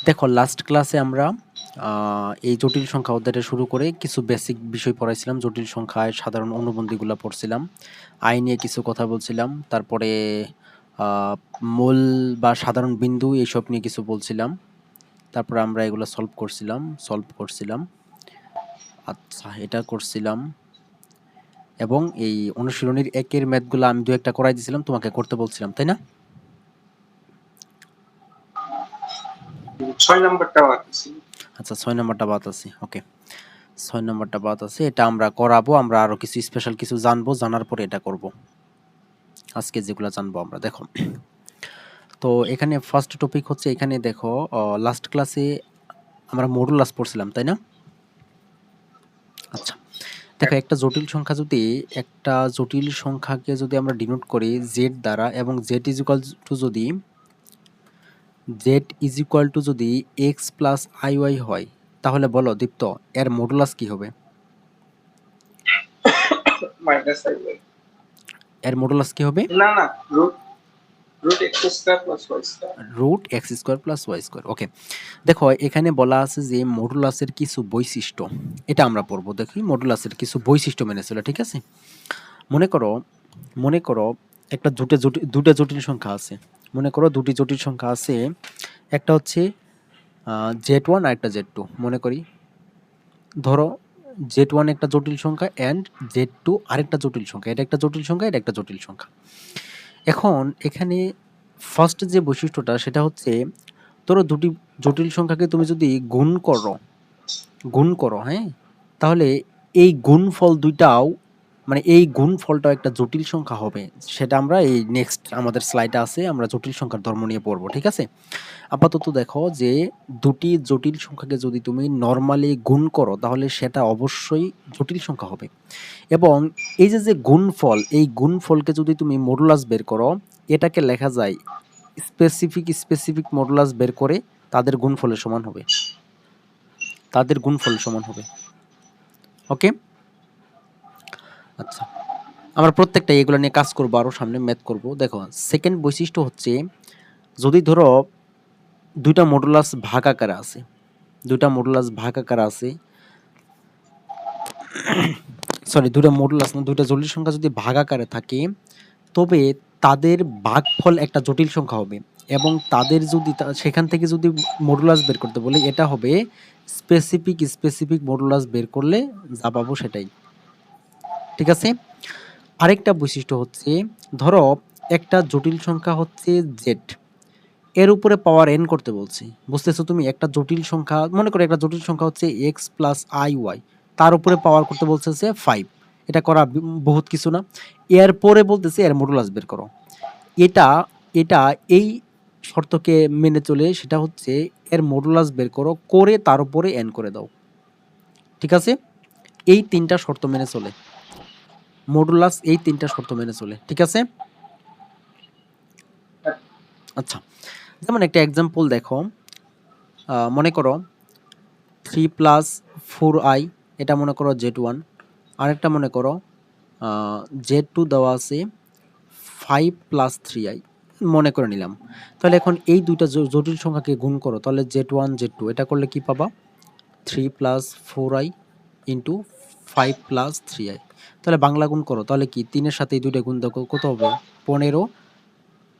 দেখো লাস্ট ক্লাসে আমরা এই জটিল সংখ্যা অধ্যায়টা শুরু করে কিছু বেসিক বিষয় পড়াইছিলাম। জটিল সংখ্যায় সাধারণ অনুবন্ধীগুলো পড়ছিলাম, আই নিয়ে কিছু কথা বলছিলাম, তারপরে আহ, মূল বা সাধারণ বিন্দু এইসব নিয়ে কিছু বলছিলাম। তারপরে আমরা এগুলো সলভ করছিলাম। আচ্ছা, এটা করছিলাম। এবং এই অনুশীলনীর একের ম্যাথগুলো আমি দু একটা করাই দিয়েছিলাম, তোমাকে করতে বলছিলাম, তাই না? 6 নাম্বারটা আছে। আচ্ছা, 6 নম্বরটা বাদ আছে। ওকে, 6 নম্বরটা বাদ আছে, এটা আমরা করাবো। আমরা আরো কিছু স্পেশাল কিছু জানবো, জানার পরে এটা করব। আজকে যেগুলো জানবো আমরা, দেখো। তো এখানে ফার্স্ট টপিক হচ্ছে, এখানে দেখো লাস্ট ক্লাসে আমরা মডুলাস পড়ছিলাম, তাই না? আচ্ছা, দেখো একটা জটিল সংখ্যাকে যদি আমরা ডিনোট করি জেড দ্বারা, এবং জেড ইজ ইকুয়াল টু যদি এক্স প্লাস আই ওয়াই হয়, তাহলে বলো দীপ্ত, এর মডুলাস কি হবে? Minus I Y. এর মডুলাস কি হবে? না না, root X square plus Y square. Root X square plus Y square. Okay, দেখো এখানে বলা আছে যে মডুলাসের কিছু বৈশিষ্ট্য, এটা আমরা পড়বো। দেখি মডুলাসের কিছু বৈশিষ্ট্য মেনে চলে, ঠিক আছে? মনে করো একটা দুটা জটিল সংখ্যা আছে। মনে করো দুটি জটিল সংখ্যা আছে, একটা হচ্ছে জেড ওয়ান আর একটা জেড টু। মনে করি, ধরো জেড ওয়ান একটা জটিল সংখ্যা অ্যান্ড জেড টু আরেকটা জটিল সংখ্যা। এটা একটা জটিল সংখ্যা, এটা একটা জটিল সংখ্যা। এখন এখানে ফার্স্ট যে বৈশিষ্ট্যটা সেটা হচ্ছে, ধরো দুটি জটিল সংখ্যাকে তুমি যদি গুণ করো, হ্যাঁ, তাহলে এই গুণফল দুইটাও, মানে এই গুণফলটাও একটা জটিল সংখ্যা হবে। সেটা আমরা এই নেক্সট আমাদের স্লাইডে আছে, আমরা জটিল সংখ্যার ধর্ম নিয়ে পড়বো, ঠিক আছে? আপাতত দেখো যে দুটি জটিল সংখ্যাকে যদি তুমি নর্মালি গুণ করো, তাহলে সেটা অবশ্যই জটিল সংখ্যা হবে। এবং এই যে গুণফল, এই গুণফলকে যদি তুমি মডুলাস বের করো, এটাকে লেখা যায় স্পেসিফিক মডুলাস বের করে তাদের গুণফলের সমান হবে। ওকে, আচ্ছা, আমরা প্রত্যেকটা এগুলো নিয়ে কাজ করবো, আরো সামনে ম্যাথ করব। দেখো সেকেন্ড বৈশিষ্ট্য হচ্ছে, যদি ধরো দুইটা মডুলাস ভাগ আকারে আছে, দুইটা জটিল সংখ্যা যদি ভাগ আকারে থাকে, তবে তাদের ভাগফল একটা জটিল সংখ্যা হবে। এবং তাদের যদি সেখান থেকে যদি মডুলাস বের করতে বলি, এটা হবে স্পেসিফিক মডুলাস বের করলে যা পাবো সেটাই, ঠিক আছে? আরেকটা বৈশিষ্ট্য হচ্ছে, ধরো একটা জটিল সংখ্যা হচ্ছে জেড, এর উপরে পাওয়ার এন করতে বলছি। বুঝতেছো তুমি? একটা জটিল সংখ্যা, মনে করো একটা জটিল সংখ্যা হচ্ছে এক্স প্লাস আই ওয়াই, তার উপরে পাওয়ার করতে বলতেছে 5। এটা করা বহুত কিছু না। এরপরে বলতেছে এর মডুলাস বের করো। এটা এটা এই শর্তকে মেনে চলে, সেটা হচ্ছে এর মডুলাস বের করো, করে তার উপরে এন করে দাও, ঠিক আছে? এই তিনটা শর্ত মেনে চলে মডুলাস, এই তিনটা শর্ত মেনে চলে, ঠিক আছে? আচ্ছা, যেমন একটা এক্সাম্পল দেখো, মনে করো 3+4i, এটা মনে করো জেড ওয়ান। আরেকটা মনে করো জেড টু দেওয়া আছে 5+3i, মনে করে নিলাম। তাহলে এখন এই দুইটা জটিল সংখ্যাকে গুণ করো, তাহলে জেড ওয়ান জেড টু, এটা করলে কি পাবা? 3+4i into 5+3i। তাহলে বাংলা গুণ করো, তাহলে কি 3-এর সাথে এই দুইটা গুণ দাও, কত হবে? 15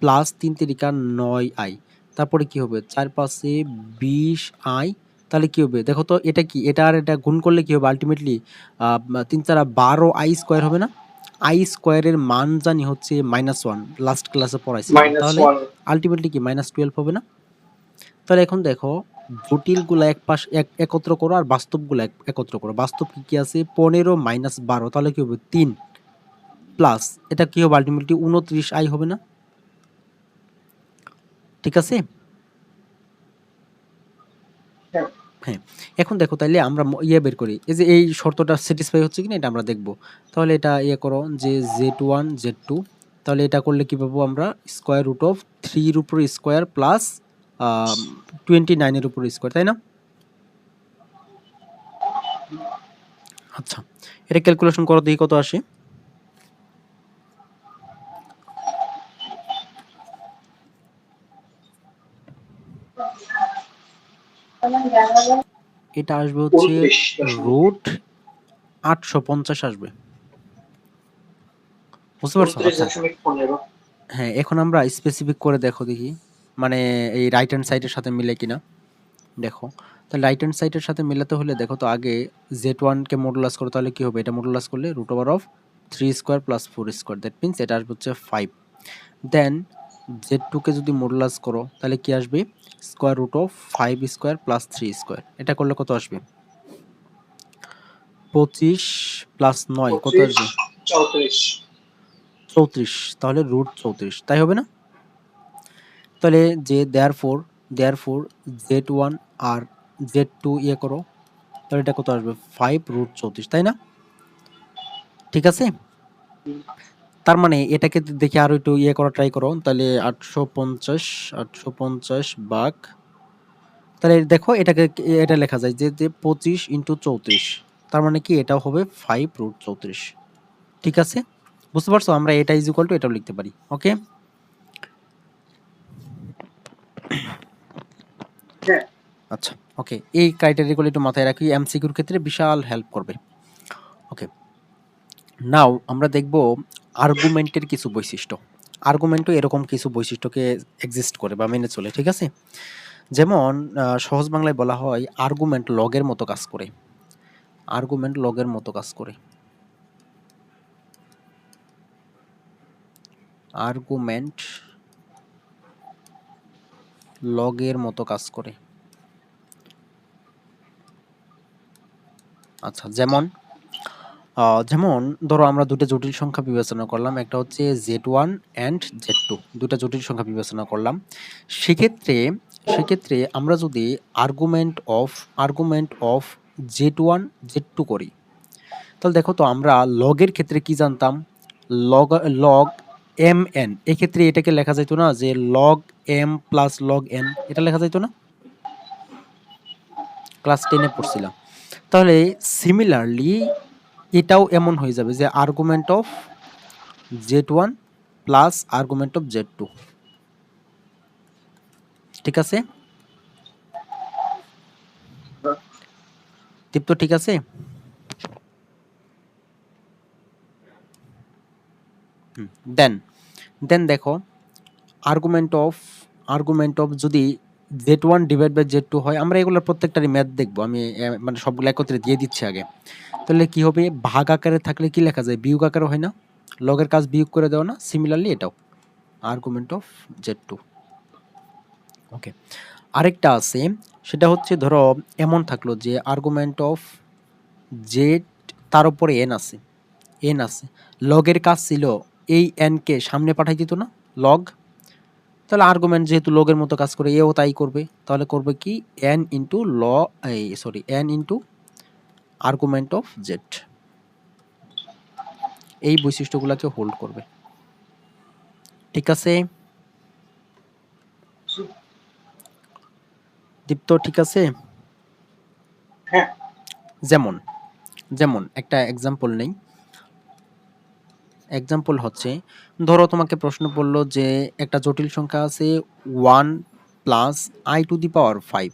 প্লাস 3×3 = 9i। তারপরে কি হবে? 4×5 = 20i। তাহলে কি হবে দেখো তো, এটা কি, এটা আর এটা গুণ করলে কি হবে আলটিমেটলি? 3×4 = 12i স্কোয়ার হবে না? আই স্কোয়ারের মান জানি হচ্ছে -1, লাস্ট ক্লাসে পড়াইছিলাম। তাহলে -1। আলটিমেটলি কি -12 হবে না? তাহলে এখন দেখো, জটিলগুলা একত্র করো আর বাস্তবগুলা একত্র করো। বাস্তব কি আছে? 15 - 12, তাহলে কি হবে? 3 প্লাস এটা কি হবে আলটিমেটলি 29i হবে না? ঠিক আছে? হ্যাঁ, হ্যাঁ, এখন দেখো তাইলে আমরা ইয়ে বের করি, এই যে এই শর্তটা স্যাটিসফাই হচ্ছে কিনা এটা আমরা দেখব। তাহলে এটা ইয়ে করো যে z1 z2, তাহলে এটা করলে কি পাবো আমরা? √3 এর উপর স্কোয়ার প্লাস 29 এর উপর স্কোয়ার, তাই না? আচ্ছা, এটা ক্যালকুলেশন করো দেখি কত আসে। এটা আসবে হচ্ছে 29.15 রুট 850 আসবে। বুঝতে পারছো? আচ্ছা 29.15 হ্যাঁ, এখন আমরা স্পেসিফিক করে দেখো দেখি, মানে এই রাইট হ্যান্ড সাইডের সাথে মিলে কিনা দেখো। তাহলে রাইট হ্যান্ড সাইডের সাথে মেলাতে হলে দেখো তো আগে z1 কে মডুলাস করো, তাহলে কি হবে? এটা মডুলাস করলে root over of 3 square plus 4 square, that means এটা আসবে হচ্ছে 5। দেন z2 কে যদি মডুলাস করো তাহলে কি আসবে? Square root of 5 square plus 3 square. এটা করলে কত আসবে? 25 প্লাস 9 কত 25 আসবে? 34 34। তাহলে রুট 34, তাই হবে না? তাহলে যে দেয়ারফোর z1 আর z2 ইয়ে করো, তাহলে এটা কত আসবে? 5 রুট 34, তাই না? ঠিক আছে? তার মানে এটাকে দেখে আরো একটু ইয়ে করা ট্রাই করো, তাহলে 850 ভাগ, তাহলে দেখো এটাকে এটা লেখা যায় যে 25 ইন্টু 34, তার মানে কি এটাও হবে 5 রুট 34। ঠিক আছে, বুঝতে পারছো? আমরা এটা ইজ ইকুয়াল টু এটাও লিখতে পারি। ওকে, হ্যাঁ আচ্ছা ওকে, এই ক্রাইটেরিয়াগুলো একটু মাথায় রাখি, এমসিকিউর ক্ষেত্রে বিশাল হেল্প করবে। ওকে, নাও আমরা দেখব আর্গুমেন্টের কিছু বৈশিষ্ট্য। আর্গুমেন্টও এরকম কিছু বৈশিষ্ট্যকে এক্সিস্ট করে বা মেনে চলে, ঠিক আছে? যেমন সহজ বাংলায় বলা হয় আর্গুমেন্ট লগের মতো কাজ করে। আর্গুমেন্ট লগের মতো কাজ করে। আর্গুমেন্ট লগের মতো কাজ করে। আচ্ছা, যেমন ধরো আমরা দুটো জটিল সংখ্যা বিবেচনা করলাম, একটা হচ্ছে z1 অ্যান্ড z2, দুটো জটিল সংখ্যা বিবেচনা করলাম। সেক্ষেত্রে সেক্ষেত্রে আমরা যদি আর্গুমেন্ট অফ z1 z2 করি, তাহলে দেখো তো আমরা লগের ক্ষেত্রে কি জানতাম? লগ লগ এম এন, এক্ষেত্রে এটাকে লেখা যাইতো না যে log m plus log n, এটা লেখা যাইতো না? ক্লাস 10-এ পড়ছিলাম। তাহলে সিমিলারলি এটাও এমন হয়ে যাবে যে argument of z1 plus argument of z2। ঠিক আছে দীপ্ত? ঠিক আছে। দেন দেন দেখো আর্গুমেন্ট অফ যদি z1 ডিভাইড বাই z2 হয়, আমরা এগুলোর প্রত্যেকটারই ম্যাথ দেখবো, আমি মানে সবগুলো একত্রে দিয়ে দিচ্ছি আগে। তাহলে কি হবে? ভাগ আকারে থাকলে কি লেখা যায়? বিয়োগ আকারে হয় না? লগের কাজ বিয়োগ করে দেওয়া না? সিমিলারলি এটাও আর্গুমেন্ট অফ z2। ওকে, আরেকটা আছে, সেটা হচ্ছে ধরো এমন থাকলো যে আর্গুমেন্ট অফ জেড, তার উপরে এন আছে, লগের কাজ ছিল এই এন কে সামনে পাঠাই দিত না লগ, তাহলে আর্গুমেন্ট যেহেতু লগের মতো কাজ করে এও তাই করবে, তাহলে করবে কি N into N into argument of Z, এই বৈশিষ্ট্যগুলোকে হোল্ড করবে। ঠিক আছে দীপ্ত? ঠিক আছে। হ্যাঁ যেমন যেমন একটা এক্সাম্পল নেই। এক্সাম্পল হচ্ছে, ধরো তোমাকে প্রশ্ন পড়লো যে একটা জটিল সংখ্যা আছে 1 plus I to the power 5,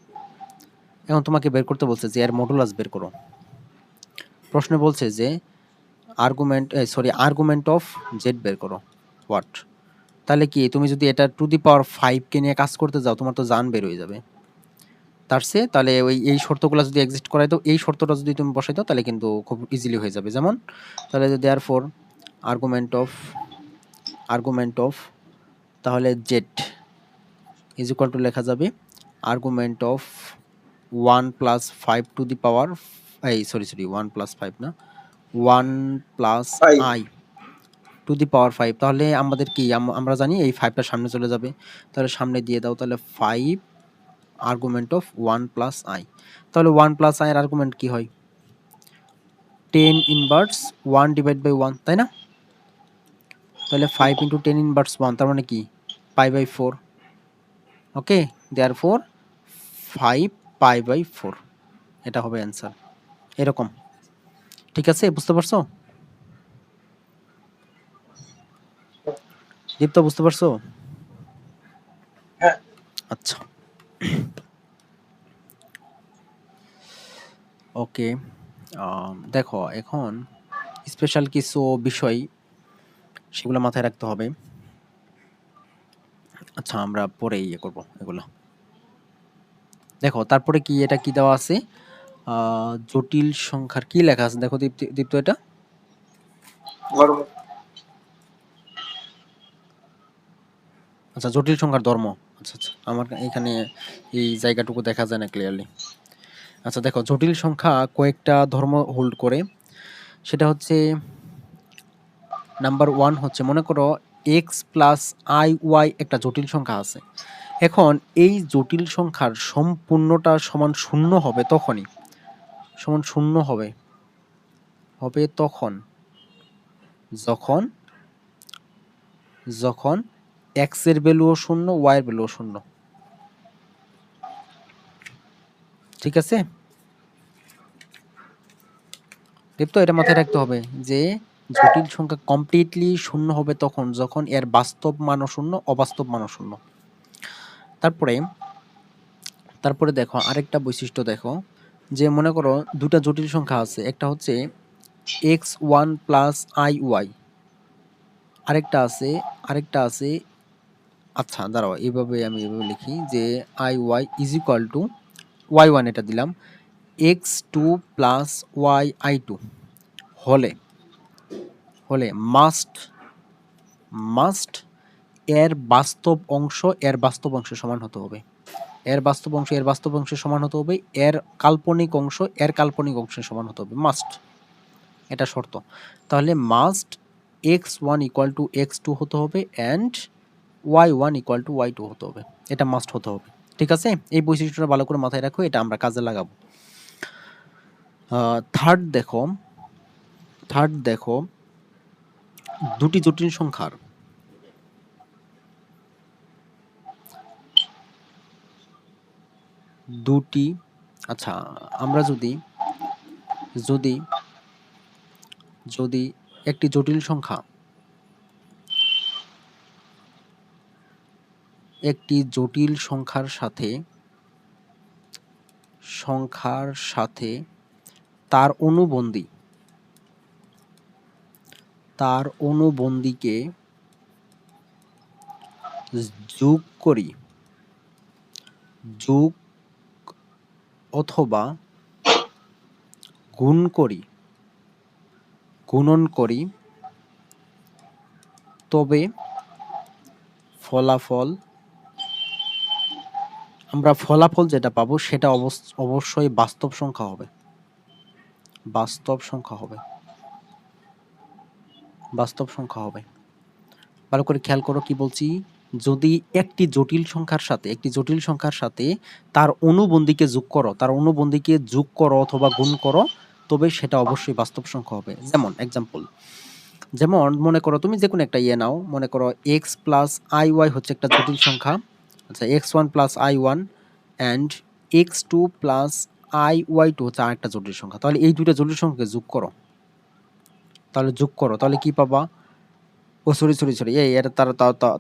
এখন তোমাকে বের করতে বলছে যে এর মডুলাস বের করো। প্রশ্নে বলছে যে আর্গুমেন্ট অফ জেড বের করো। হোয়াট? তাহলে কি তুমি যদি এটা টু দি পাওয়ার 5 কে নিয়ে কাজ করতে যাও, তোমার তো জান বের হয়ে যাবে। তার চেয়ে তাহলে এই শর্তগুলো যদি এক্সিস্ট করাই দাও, এই শর্তটা যদি তুমি বসাই দাও, তাহলে কিন্তু খুব ইজিলি হয়ে যাবে। যেমন তাহলে therefore argument of argument of তাহলে জেড ইজ ইকুয়াল টু লেখা যাবে argument of 1 plus 5 to the power, এই সরি 1 প্লাস 5 না, 1 plus 5 I to the power 5। তাহলে আমাদের কি আমরা জানি এই 5টা সামনে চলে যাবে, তাহলে সামনে দিয়ে দাও, তাহলে 5 আর্গুমেন্ট অফ 1 প্লাস আই। তাহলে 1 প্লাস আই এর আর্গুমেন্ট কি হয়? 10 ইনভার্স 1 ডিভাইড বাই 1, তাই না? তাহলে 5 ইন্টু 10 ইনভার্স 1, তার মানে কি pi by 4। Okay, therefore 5 pi by 4, এটা হবে অ্যান্সার। এরকম। ঠিক আছে, বুঝতে পারছো দীপ্ত? বুঝতে পারছো? হ্যাঁ আচ্ছা ওকে। দেখো এখন স্পেশাল কিছু বিষয় সেগুলো মাথায় রাখতে হবে। আচ্ছা আমরা পরে ইয়ে করব এগুলো। দেখো তারপরে কি এটা কি দেওয়া আছে? জটিল সংখ্যার কি লেখা আছে দেখো দীপ্ত এটা? ধর্ম। আচ্ছা জটিল সংখ্যার ধর্ম। আচ্ছা আচ্ছা আমার এখানে এই জায়গাটুকু দেখা যায় না ক্লিয়ারলি। আচ্ছা দেখো জটিল সংখ্যা কয়েকটা ধর্ম হোল্ড করে। সেটা হচ্ছে নাম্বার 1 হচ্ছে মনে করো x প্লাস আই ওয়াই একটা জটিল সংখ্যা আছে। এখন এই জটিল সংখ্যার সম্পূর্ণটা সমান শূন্য হবে তখনই, সমান শূন্য হবে হবে তখন যখন যখন x এর ভ্যালুও শূন্য y এর ভ্যালুও শূন্য। ঠিক আছে দীপ্ত, এটা মাথায় রাখতে হবে যে জটিল সংখ্যা কমপ্লিটলি শূন্য হবে তখন যখন এর বাস্তব মানও শূন্য অবাস্তব মানও শূন্য। তারপরে তারপরে দেখো আরেকটা বৈশিষ্ট্য দেখো যে মনে করো দুটা জটিল সংখ্যা আছে, একটা হচ্ছে x1 প্লাস আই ওয়াই, আরেকটা আছে আচ্ছা দাঁড়াও এইভাবে আমি এভাবে লিখি যে i y is equal to y one এটা দিলাম x2 plus Y I two হলে হলে মাস্ট মাস্ট এর বাস্তব অংশ এর বাস্তব অংশের সমান হতে হবে, এর বাস্তব অংশ এর বাস্তব অংশের সমান হতে হবে, এর কাল্পনিক অংশ এর কাল্পনিক অংশের সমান হতে হবে, মাস্ট, এটা শর্ত। তাহলে must x one equal to x two হতে হবে and y one equal to y two হতে হবে, এটা মাস্ট হতে হবে। ঠিক আছে, এই বৈশিষ্ট্যটা ভালো করে মাথায় রাখো, এটা আমরা কাজে লাগাবো। থার্ড দেখো দুটি জটিল সংখ্যার দুটি আচ্ছা আমরা যদি যদি যদি একটি জটিল সংখ্যা একটি জটিল সংখ্যার সাথে তার অনুবন্ধীকে যোগ করি, যোগ অথবা গুণন করি তবে আমরা ফলাফল যেটা পাবো সেটা অবশ্যই বাস্তব সংখ্যা হবে, বাস্তব সংখ্যা হবে। ভালো করে খেয়াল করো কি বলছি, যদি একটি জটিল সংখ্যার সাথে তার অনুবন্ধীকে যোগ করো অথবা গুণ করো তবে সেটা অবশ্যই বাস্তব সংখ্যা হবে। যেমন মনে করো তুমি যে কোনো একটা নাও, মনে করো x প্লাস আই ওয়াই হচ্ছে একটা জটিল সংখ্যা। আচ্ছা x1 plus i one and x2 plus I y two হচ্ছে আরেকটা জটিল সংখ্যা। তাহলে এই দুইটা জটিল সংখ্যাকে যোগ করো, তাহলে কি পাবা? ও সরি এই এটা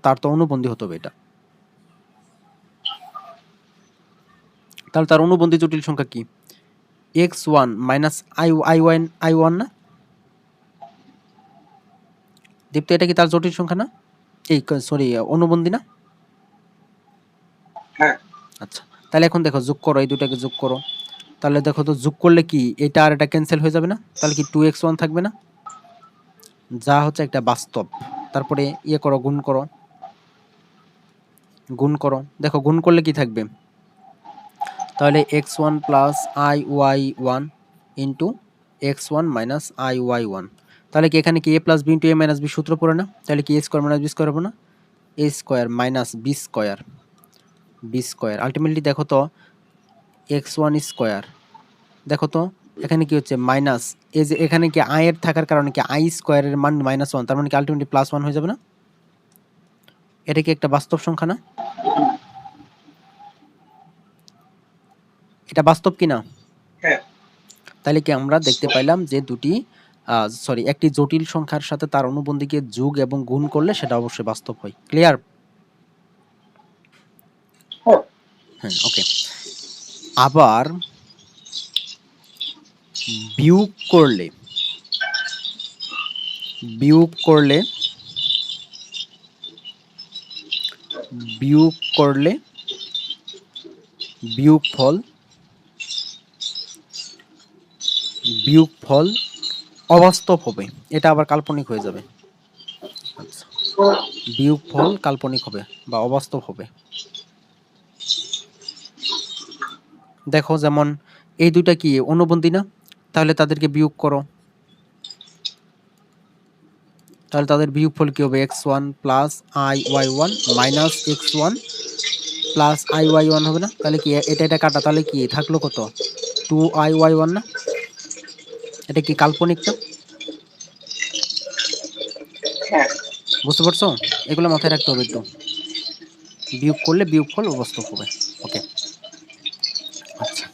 তার তো অনুবন্ধী হতে হবে এটা। তাহলে তার অনুবন্ধী জটিল সংখ্যা কি? x1 মাইনাস আই ওয়ান না দীপ্ত, এটা কি তার জটিল সংখ্যা না? এই সরি অনুবন্ধী না? হ্যাঁ। আচ্ছা তাহলে এখন দেখো যোগ করো, এই দুটাকে যোগ করো, তাহলে দেখো তো যোগ করলে কি এটা আর এটা ক্যান্সেল হয়ে যাবে না? তাহলে কি 2x1 থাকবে না, যা হচ্ছে একটা বাস্তব। তারপরে করো, গুণ করো, দেখো গুণ করলে কি থাকবে? তাহলে x1 plus I y one into x1 minus I y one. তাহলে কি এখানে কি a plus b into a minus b সূত্র পড়ে না? তাহলে কি a square minus b square হবে না? a square minus b square ultimately দেখো তো x1 স্কোয়ার, দেখো তো এখানে কি হচ্ছে মাইনাস, এই যে এখানে কি আই এর থাকার কারণে কি আই স্কোয়ারের মান -1, তার মানে কি আলটিমেটলি +1 হয়ে যাবে না? এটা কি একটা বাস্তব সংখ্যা না? এটা বাস্তব কি না? হ্যাঁ। তাহলে কি আমরা দেখতে পাইলাম যে একটি জটিল সংখ্যার সাথে তার অনুবন্ধীকে যোগ এবং গুণ করলে সেটা অবশ্যই বাস্তব হয়। ক্লিয়ার? হ্যাঁ ওকে। আবার বিয়োগ করলে বিয়োগ করলে বিয়োগ করলে বিয়োগফল বিয়োগফল অবাস্তব হবে, এটা আবার কাল্পনিক হয়ে যাবে। আচ্ছা, বিয়োগফল কাল্পনিক হবে বা অবাস্তব হবে। দেখো যেমন এই দুইটা কি অনুবন্ধী না, তাহলে তাদেরকে বিয়োগ করো, তাহলে তাদের বিয়োগফল কি হবে, x1 plus iy1 minus x1 plus iy1 হবে না? তাহলে কি এটা এটা কাটা, তাহলে কি থাকলো কত, 2iy1 না? এটা কি কাল্পনিক না? হ্যাঁ। বুঝতে পারছো? এগুলো মাথায় রাখতে হবে একটু। বিয়োগ করলে বিয়োগফল অবাস্তব হবে। ওকে, আচ্ছা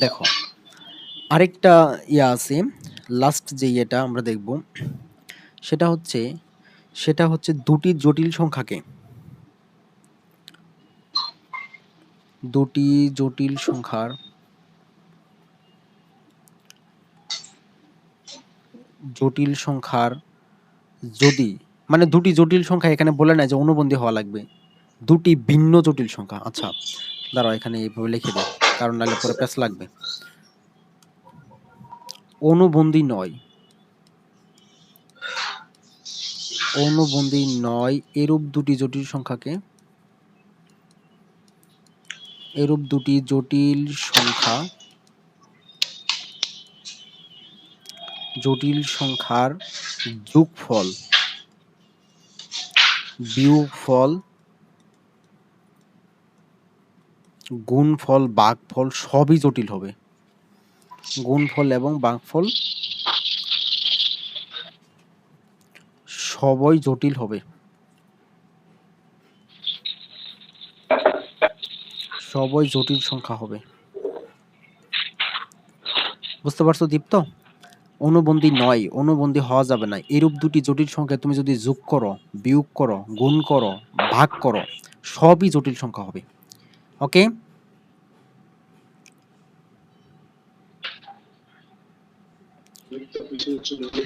দেখো আরেকটা ইয়া আছে, লাস্ট যে ইয়েটা আমরা দেখব সেটা হচ্ছে দুটি জটিল সংখ্যাকে দুটি জটিল সংখ্যার জটিল সংখ্যার যদি, মানে দুটি জটিল সংখ্যা এখানে বলে না যে অনুবন্ধী হওয়া লাগবে, দুটি ভিন্ন জটিল সংখ্যা। আচ্ছা দাঁড়াও এখানে এইভাবে লিখে দিই, কারণ নাহলে পরে প্যাচ লাগবে। অনুবন্ধী নয় অনুবন্ধী নয় এরূপ দুটি জটিল সংখ্যাকে এরূপ দুটি জটিল সংখ্যার যোগফল বিয়োগফল গুণফল ভাগফল সবই জটিল হবে। গুণফল এবং ভাগফল সবই জটিল হবে, সবই জটিল সংখ্যা হবে। বুঝতে পারছো দীপ্ত? অনুবন্ধী নয়, অনুবন্ধী হওয়া যাবে না এরূপ দুটি জটিল সংখ্যা তুমি যদি যোগ করো, বিয়োগ করো, গুণ করো, ভাগ করো, সবই জটিল সংখ্যা হবে। ওকে,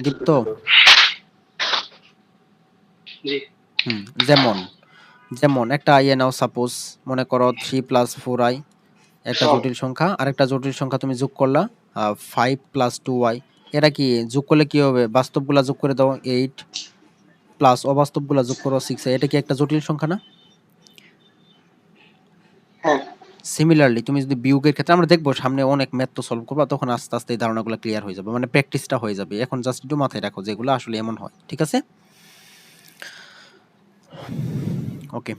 দীপ্ত? জি। যেমন যেমন একটা ইয়ে নাও, সাপোজ মনে করো 3 প্লাস 4i একটা জটিল সংখ্যা, আরেকটা জটিল সংখ্যা তুমি যোগ করলা 5 প্লাস 2y। এটা কি যোগ করলে কি হবে, বাস্তবগুলা যোগ করে দাও 8 প্লাস অবাস্তবগুলা যোগ করো 6, এটা কি একটা জটিল সংখ্যা না? হ্যাঁ। সিমিলারলি তুমি যদি বিয়োগের ক্ষেত্রে, আমরা দেখবো সামনে অনেক ম্যাথ তো সলভ করবা, তখন আস্তে আস্তে এই ধারণাগুলো ক্লিয়ার হয়ে যাবে, মানে প্র্যাকটিসটা হয়ে যাবে। এখন জাস্ট একটু মাথায় রাখো যেগুলো আসলে এমন হয়, ঠিক আছে? ওকে,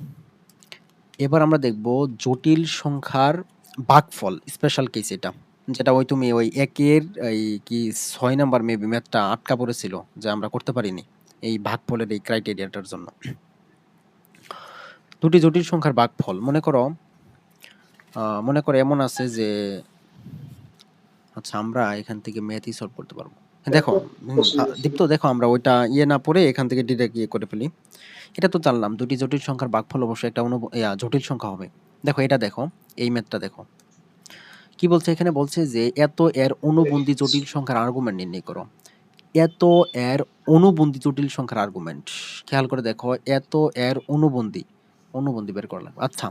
এবার আমরা দেখব জটিল সংখ্যার ভাগফল, স্পেশাল কেস এটা, যেটা ওই তুমি ওই একের এই কি 6 নাম্বার মেবি ম্যাথটা আটকা পড়েছিল, যে আমরা করতে পারিনি এই ভাগফলের এই ক্রাইটেরিয়াটার জন্য। দুটি জটিল সংখ্যার ভাগফল মনে করো এমন আছে যে, আচ্ছা আমরা এখান থেকে ম্যাথই সলভ করতে পারবো। দেখো দীপ্ত, দেখো আমরা ওইটা ইয়ে না পড়ে এখান থেকে ডিরেক্ট ইয়ে করে ফেলি। এটা তো জানলাম দুটি জটিল সংখ্যার ভাগফল অবশ্যই একটা জটিল সংখ্যা হবে। দেখো এটা দেখো, এই ম্যাথটা দেখো কি বলছে, এখানে বলছে যে এত এর অনুবন্ধী জটিল সংখ্যার আর্গুমেন্ট নির্ণয় করো। এত এর অনুবন্ধী জটিল সংখ্যার আর্গুমেন্ট খেয়াল করে দেখো, এত এর অনুবন্ধী বের করা লাগবে। আচ্ছা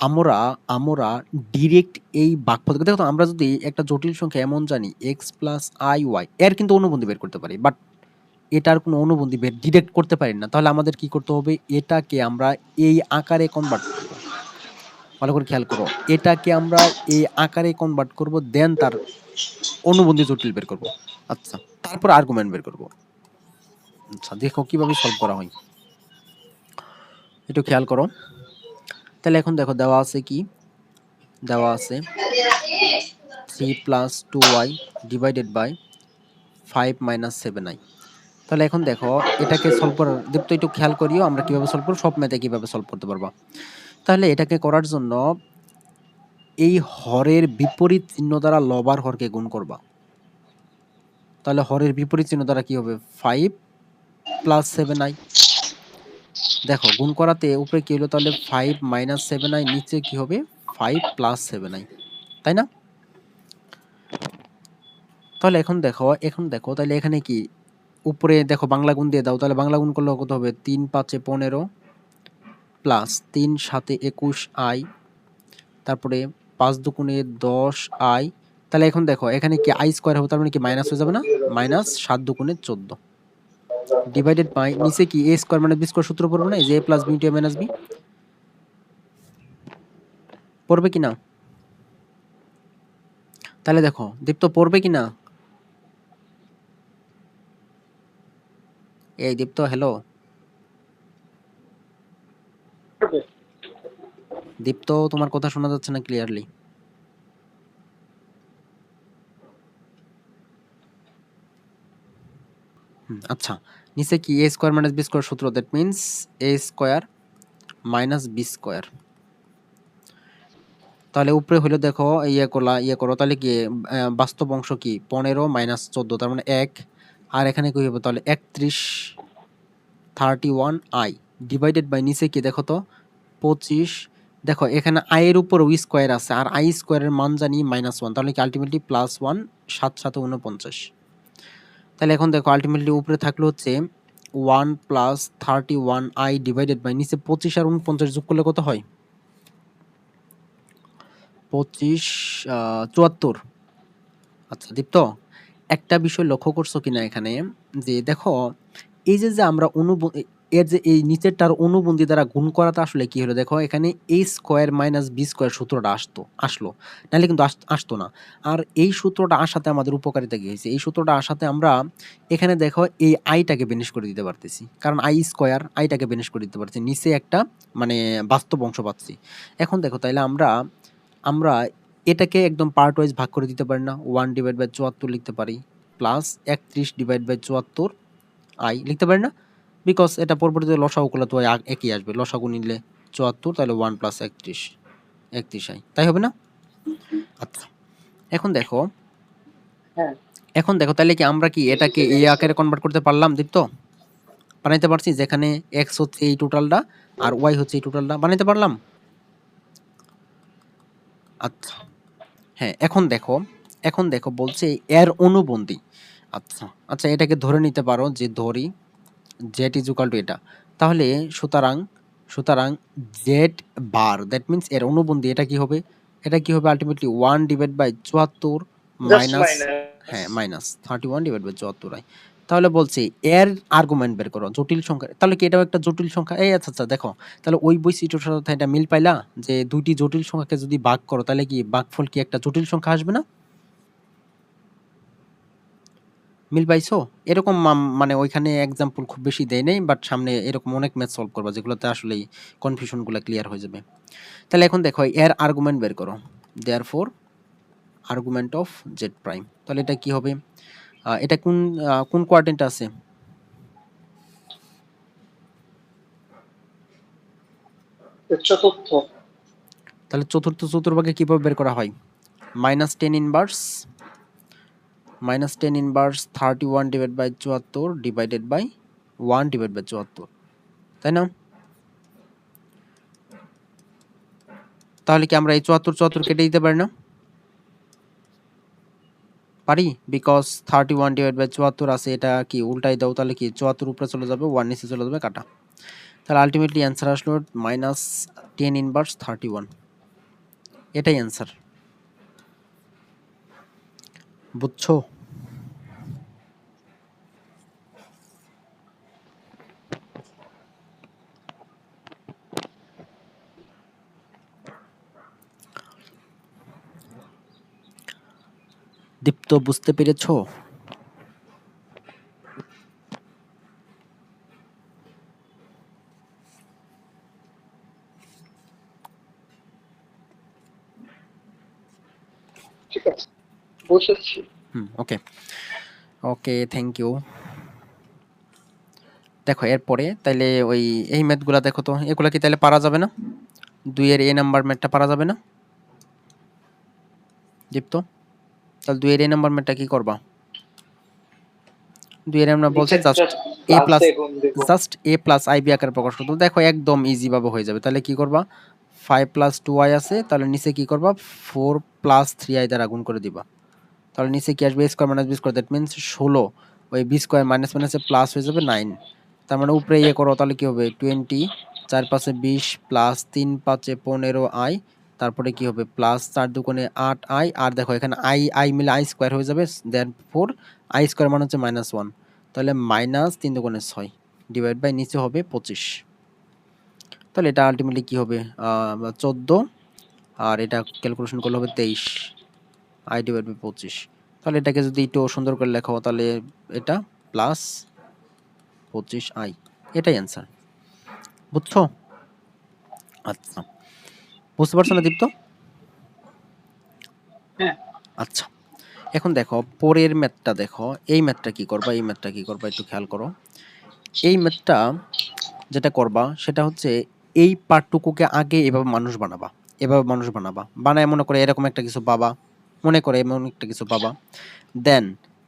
আমরা আমরা ডিরেক্ট এই ভাগফল দেখো তো, আমরা যদি একটা জটিল সংখ্যা এমন জানি x প্লাস আই ওয়াই, এর কিন্তু অনুবন্ধী বের করতে পারি, বাট এটার কোনো অনুবন্ধী বের ডিরেক্ট করতে পারি না। তাহলে আমাদের কি করতে হবে, এটাকে আমরা এই আকারে কনভার্ট করব। ভালো করে খেয়াল করো, এটাকে আমরা এই আকারে কনভার্ট করব, দেন তার অনুবন্ধী জটিল বের করব। আচ্ছা তারপর আর্গুমেন্ট বের করব। আচ্ছা দেখো কিভাবে সলভ করা হয়, একটু খেয়াল করো। তাহলে এখন দেখো দেওয়া আছে কি, দেওয়া আছে 3 plus 2y divided by 5 minus 7i। তাহলে এখন দেখো এটাকে সলভ করার, দীপ্ত একটু খেয়াল করিও আমরা কিভাবে সলভ করব, সব ম্যাথে কিভাবে সলভ করতে পারবা। তাহলে এটাকে করার জন্য এই হরের বিপরীত চিহ্ন দ্বারা লবার হরকে গুণ করবা। তাহলে হরের বিপরীত চিহ্ন দ্বারা কি হবে, 5 প্লাস 7i। দেখো গুণ করাতে উপরে কি হলো, তাহলে 5 মাইনাস 7i, নিচে কি হবে 5 প্লাস 7i, তাই না? তাহলে এখন দেখো তাহলে এখানে কি উপরে দেখো বাংলা গুণ দিয়ে দাও, তাহলে বাংলা গুণ করলে কত হবে? 3 5 15 প্লাস 3 7 21i, তারপরে 5 দুগুণে 10i। তাহলে এখন দেখো এখানে কি i স্কয়ার হবে, তার মানে কি মাইনাস হয়ে যাবে না? মাইনাস 7 দুগুণে 14 ডিভাইডেড বাই নিচে কি a স্কয়ার মানে b স্কয়ার সূত্র পড়বে না? এই যে a plus b into a minus b পড়বে কি না? তাহলে দেখো দীপ্ত পড়বে কি না? এই দীপ্ত হ্যালো, দীপ্ত তোমার কথা শোনা যাচ্ছে না ক্লিয়ারলি। আচ্ছা, নিচে কি a square minus b square সূত্র, that means a square minus b square. তাহলে উপরে হলো দেখো ইয়ে করো, তাহলে কি বাস্তব অংশ কি 15 মাইনাস 14, তার মানে 1, আর এখানে কি হবে তাহলে 31 31i ডিভাইডেড বাই নিচে কি দেখো তো 25। দেখো এখানে i এর উপর স্কয়ার আছে, আর i স্কয়ারের মান জানি -1, তাহলে কি আলটিমেটলি +1 7 7 49। তাহলে এখন দেখো আলটিমেটলি উপরে থাকলো হচ্ছে 1 প্লাস 31i ডিভাইডেড বাই নিচে 25 আর 49 যোগ করলে কত হয়? 25 74। আচ্ছা দীপ্ত, একটা বিষয় লক্ষ্য করছো কিনা এখানে, যে দেখো এই যে আমরা এর যে এই নিচেরটার অনুবন্ধী দ্বারা গুণ করাটা আসলে কি হলো, দেখো এখানে a square minus b square সূত্রটা আসলো, নাহলে কিন্তু আসতো না। আর এই সূত্রটা আসাতে আমাদের উপকারিতা কি হয়েছে? এই সূত্রটা আসাতে আমরা এখানে দেখো এই আইটাকে বেনিশ করে দিতে পারতেছি, কারণ আই স্কয়ার আইটাকে বেনিশ করে দিতে পারছি, নিচে একটা মানে বাস্তব অংশ পাচ্ছি। এখন দেখো তাইলে আমরা আমরা এটাকে একদম পার্ট ওয়াইজ ভাগ করে দিতে পারি না? 1/74 লিখতে পারি, প্লাস 31/74 আই লিখতে পারি না? বিকজ এটা পরবর্তীতে লসাগু করলে তো একই আসবে, লসাগু নিলে 74, তাহলে 1 প্লাস 31 আই, তাই হবে না? আচ্ছা, এখন দেখো হ্যাঁ, তাহলে কি আমরা কি এটাকে এই আকারে কনভার্ট করতে পারলাম দীপ্ত? বানাইতে পারছি, যেখানে এক্স হচ্ছে এই টোটালটা আর ওয়াই হচ্ছে এই টোটালটা, বানাইতে পারলাম? আচ্ছা হ্যাঁ, এখন দেখো বলছে এর অনুবন্ধী। আচ্ছা আচ্ছা, এটাকে ধরে নিতে পারো, যে ধরি জেড ইজ ইকুয়াল টু এটা, তাহলে সুতরাং সুতরাং জেড বার দ্যাট মিন্স এর অনুবন্ধী এটা কি হবে? এটা কি হবে ultimately 1 divide by 74 just minus, minus. হ্যাঁ মাইনাস 31 ডিভাইড বাই 74 আই। তাহলে বলছি এর আর্গুমেন্ট বের করো, জটিল সংখ্যা, তাহলে কি এটাও একটা জটিল সংখ্যা? এই আচ্ছা আচ্ছা দেখো, তাহলে ওই বৈশিষ্ট্যের সাথে এটা মিল পাইলা, যে দুইটি জটিল সংখ্যাকে যদি ভাগ করো তাহলে কি ভাগফল কি একটা জটিল সংখ্যা আসবে না? মিল পাইছো? এরকম মানে ওইখানে এক্সাম্পল খুব বেশি দেয় নাই, বাট সামনে এরকম অনেক ম্যাথ সলভ করবা যেগুলোতে আসলেই কনফিউশনগুলো ক্লিয়ার হয়ে যাবে। তাহলে এখন দেখো এর আর্গুমেন্ট বের করো, therefore argument of Z prime. তাহলে এটা কি হবে? এটা কোন কোয়াড্রেন্টে আছে? চতুর্থ। তাহলে চতুর্থ চতুর্ভাগে কিভাবে বের করা হয়? -10 inverse 31 divide by 74 divided by 1 divide by 74, তাই না? তাহলে কি আমরা এই 74 কেটে দিতে পারি না? পারি, বিকজ 31 ডিভাইড বাই 74 আছে, এটা কি উল্টাই দাও, তাহলে কি 74 উপরে চলে যাবে, 1 নিচে চলে যাবে, কাটা। তাহলে আলটিমেটলি অ্যান্সার আসলো -10 ইনভার্স 31, এটাই অ্যান্সার। বুঝছো? দীপ্ত বুঝতে পেরেছো? ঠিক আছে, বসেছি। ওকে ওকে, থ্যাংক ইউ। দেখো এরপরে তাইলে ওই এই ম্যাথগুলা দেখো তো, এগুলা কি তাহলে পারা যাবে না? 2 এর a নাম্বার ম্যাথটা পারা যাবে না দীপ্ত? তাহলে 2 এর a নাম্বার ম্যাথটা কি করবা? 2 এর আমরা বলছে জাস্ট a প্লাস ib আকারে প্রকাশ করতে, দেখো একদম ইজি ভাবে হয়ে যাবে। তাহলে কি করবা? 5 প্লাস 2i আছে, তাহলে নিচে কি করবা 4 প্লাস 3i দ্বারা গুণ করে দিবা। তাহলে নিচে কি আসবে square minus b square, that means 16, ওই বি স্কোয়ার মাইনাস মাইনাসে প্লাস হয়ে যাবে 9। তার মানে উপরে ইয়ে করো, তাহলে কি হবে 20, 4 5 20 প্লাস 3 5 15i, তারপরে কি হবে প্লাস 4 2 8i, আর দেখো এখানে আই আই মিলে আই স্কোয়ার হয়ে যাবে, দেন 4 আই স্কোয়ার মানে হচ্ছে -1, তাহলে মাইনাস 3 2 6 ডিভাইড বাই নিচে হবে 25। তাহলে এটা আলটিমেটলি কি হবে 14, আর এটা ক্যালকুলেশন করলে হবে 23 আই ডিভাইড বাই 25। তাহলে এটাকে যদি একটু সুন্দর করে লেখো, তাহলে এটা প্লাস 25i, এটাই অ্যান্সার। বুঝছো? আচ্ছা, বুঝতে পারছো না দীপ্ত? হ্যাঁ। আচ্ছা, এখন দেখো পরের ম্যাথটা দেখো, এই ম্যাথটা কি করবা, এই ম্যাথটা কি করবা একটু খেয়াল করো। এই ম্যাথটা যেটা করবা সেটা হচ্ছে এই পার্টটুকুকে আগে এভাবে মানুষ বানাবা, এভাবে মানুষ বানাবা, বানায় মনে করে এরকম একটা কিছু পাবা, মনে করে এমন একটা কিছু পাবা, দেন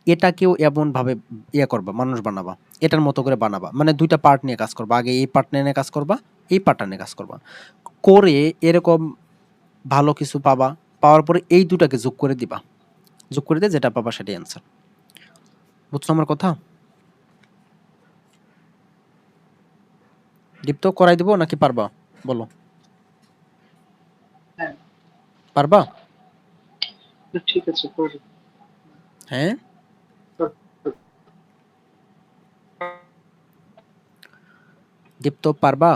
এটাকেও এমনভাবে ইয়ে করবা, মানুষ বানাবা, এটার মতো করে বানাবা, মানে দুইটা পার্ট নিয়ে কাজ করবা, আগে এই পার্ট নিয়ে কাজ করবা, এই পার্টটা নিয়ে কাজ করবা, করে এরকম ভালো কিছু পাবা, পাওয়ার পরে এই দুটাকে যোগ করে দিবা, যোগ করে দিয়ে যেটা পাবা সেটাই অ্যান্সার। বুঝছো আমার কথা? দীপ্ত করাই দিব নাকি পারবা বলো? হ্যাঁ, পারবা? ঠিক আছে, করে হ্যাঁ, দীপ্ত পারবা?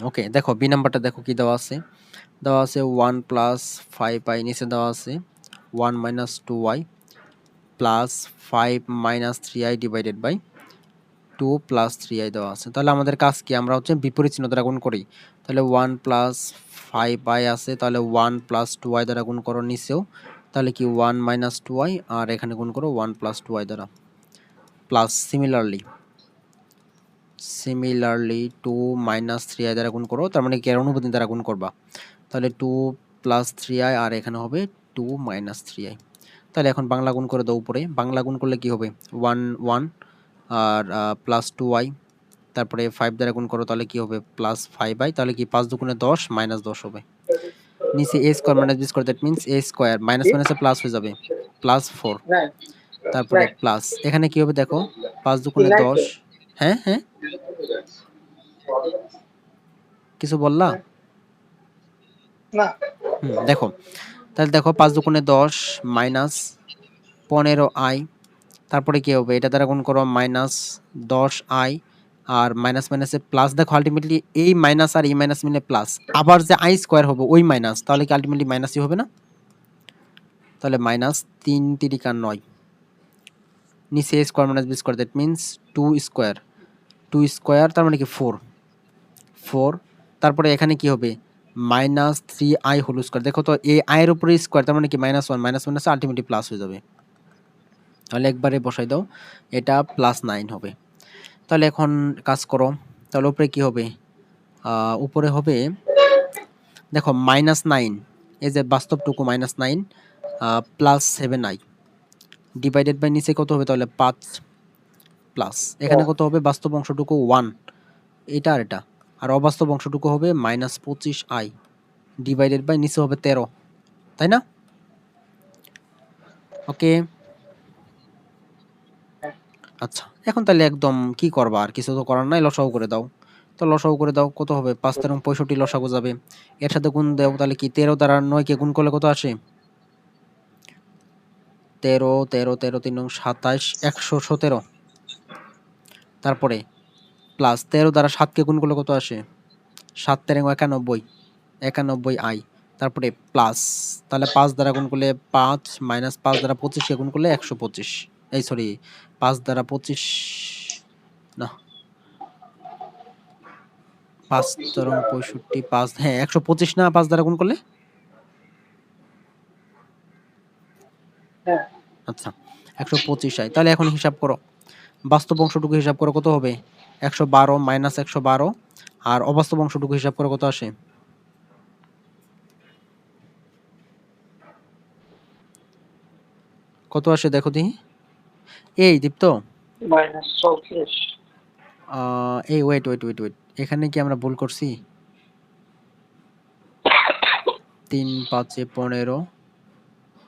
ওকে, দেখো বি নাম্বারটা দেখো কি দেওয়া আছে, দেওয়া আছে 1 প্লাস 5i, নিচে দেওয়া আছে 1 minus 2y plus 5 minus 3i divided by 2 plus 3i দেওয়া আছে। তাহলে আমাদের কাজ কি, আমরা হচ্ছে বিপরীত চিহ্ন দ্বারা গুণ করি। তাহলে 1 প্লাস 5i আছে, তাহলে 1 প্লাস 2i দ্বারা গুণ করো নিচেও, তাহলে কি 1 মাইনাস 2i, আর এখানে গুণ করো 1 প্লাস 2i দ্বারা, প্লাস সিমিলারলি 2 মাইনাস 3i দ্বারা গুণ করো, তার মানে কি এর অনুপাত দ্বারা গুণ করবা, তাহলে 2 প্লাস 3i, আর এখানে হবে 2 মাইনাস 3i। তাহলে এখন বাংলা গুণ করে দাও, উপরে বাংলা গুণ করলে কি হবে 1 1, আর প্লাস 2i, তারপরে 5 দ্বারা গুণ করো, তাহলে কি হবে প্লাস 5i, তাহলে কি 5 দুগুণে 10 মাইনাস 10 হবে। নিচে a square minus b square, that means a square minus মাইনাসে প্লাস হয়ে যাবে, প্লাস 4, তারপরে প্লাস এখানে কি হবে দেখো 5 দুগুণে 10। হ্যাঁ হ্যাঁ, কিছু বললা? না। দেখো, তাহলে দেখো 5 দুগুণে 10 মাইনাস 15i, তারপরে কি হবে এটা দ্বারা গুণ করো মাইনাস 10i, আর মাইনাস মাইনাসে প্লাস, দেখো আলটিমেটলি এই মাইনাস আর এই মাইনাস মিলে প্লাস, আবার যে আই স্কোয়ার হবে ওই মাইনাস, তাহলে কি আলটিমেটলি মাইনাসই হবে না? তাহলে মাইনাস 3 তিরিকা 9, নিচে square minus b square, that means 2 square, 2 square তার মানে কি 4 4, তারপরে এখানে কি হবে মাইনাস 3i হোল স্কোয়ার, দেখো তো এই আয়ের উপরে স্কোয়ার, তার মানে কি -1, মাইনাস মাইনাস আলটিমেটলি প্লাস হয়ে যাবে, তাহলে একবারে বসাই দাও, এটা +9 হবে। তাহলে এখন কাজ করো, তাহলে উপরে কি হবে উপরে হবে দেখো -9, এই যে বাস্তবটুকু -9 প্লাস 7i ডিভাইডেড বাই নিচে কত হবে, তাহলে 5 প্লাস এখানে কত হবে বাস্তব অংশটুকু 1, এটা আর এটা, আর অবাস্তব অংশটুকু হবে -25i ডিভাইডেড বাই নিচে হবে 13, তাই না? ওকে, আচ্ছা এখন তাহলে একদম কি করবা, আর কিছু তো করার নাই, লসাগু করে দাও। তো লসাগু করে দাও, কত হবে 5 13 65 লসাগু যাবে, এর সাথে গুণ দাও, তাহলে কি 13 দ্বারা 9 কে গুণ করলে কত আসে 13 13 13 3 নং 27 117, তারপরে প্লাস 13 দ্বারা 7 কে গুণ করলে কত আসে 7 13 91 91i, তারপরে প্লাস, তাহলে 5 দ্বারা গুণ করলে 5 মাইনাস 5 দ্বারা 25 কে গুণ করলে 125, এই সরি 5 দ্বারা 25 না 5 তরং 65 5, হ্যাঁ 125 না 5 দ্বারা গুণ করলে, হ্যাঁ, আচ্ছা 125i। তাহলে এখন হিসাব করো, বাস্তব অংশটুকু হিসাব করো কত হবে 112 মাইনাস 112, আর অবাস্তব অংশটুকু হিসাব করো কত আসে, কত আসে দেখো দেখি, এই দীপ্ত -34। এই ওয়েট, ওয়েট, ওয়েট, ওয়েট। এখানে কি আমরা ভুল করছি? ৩ ৫ এ ১৫।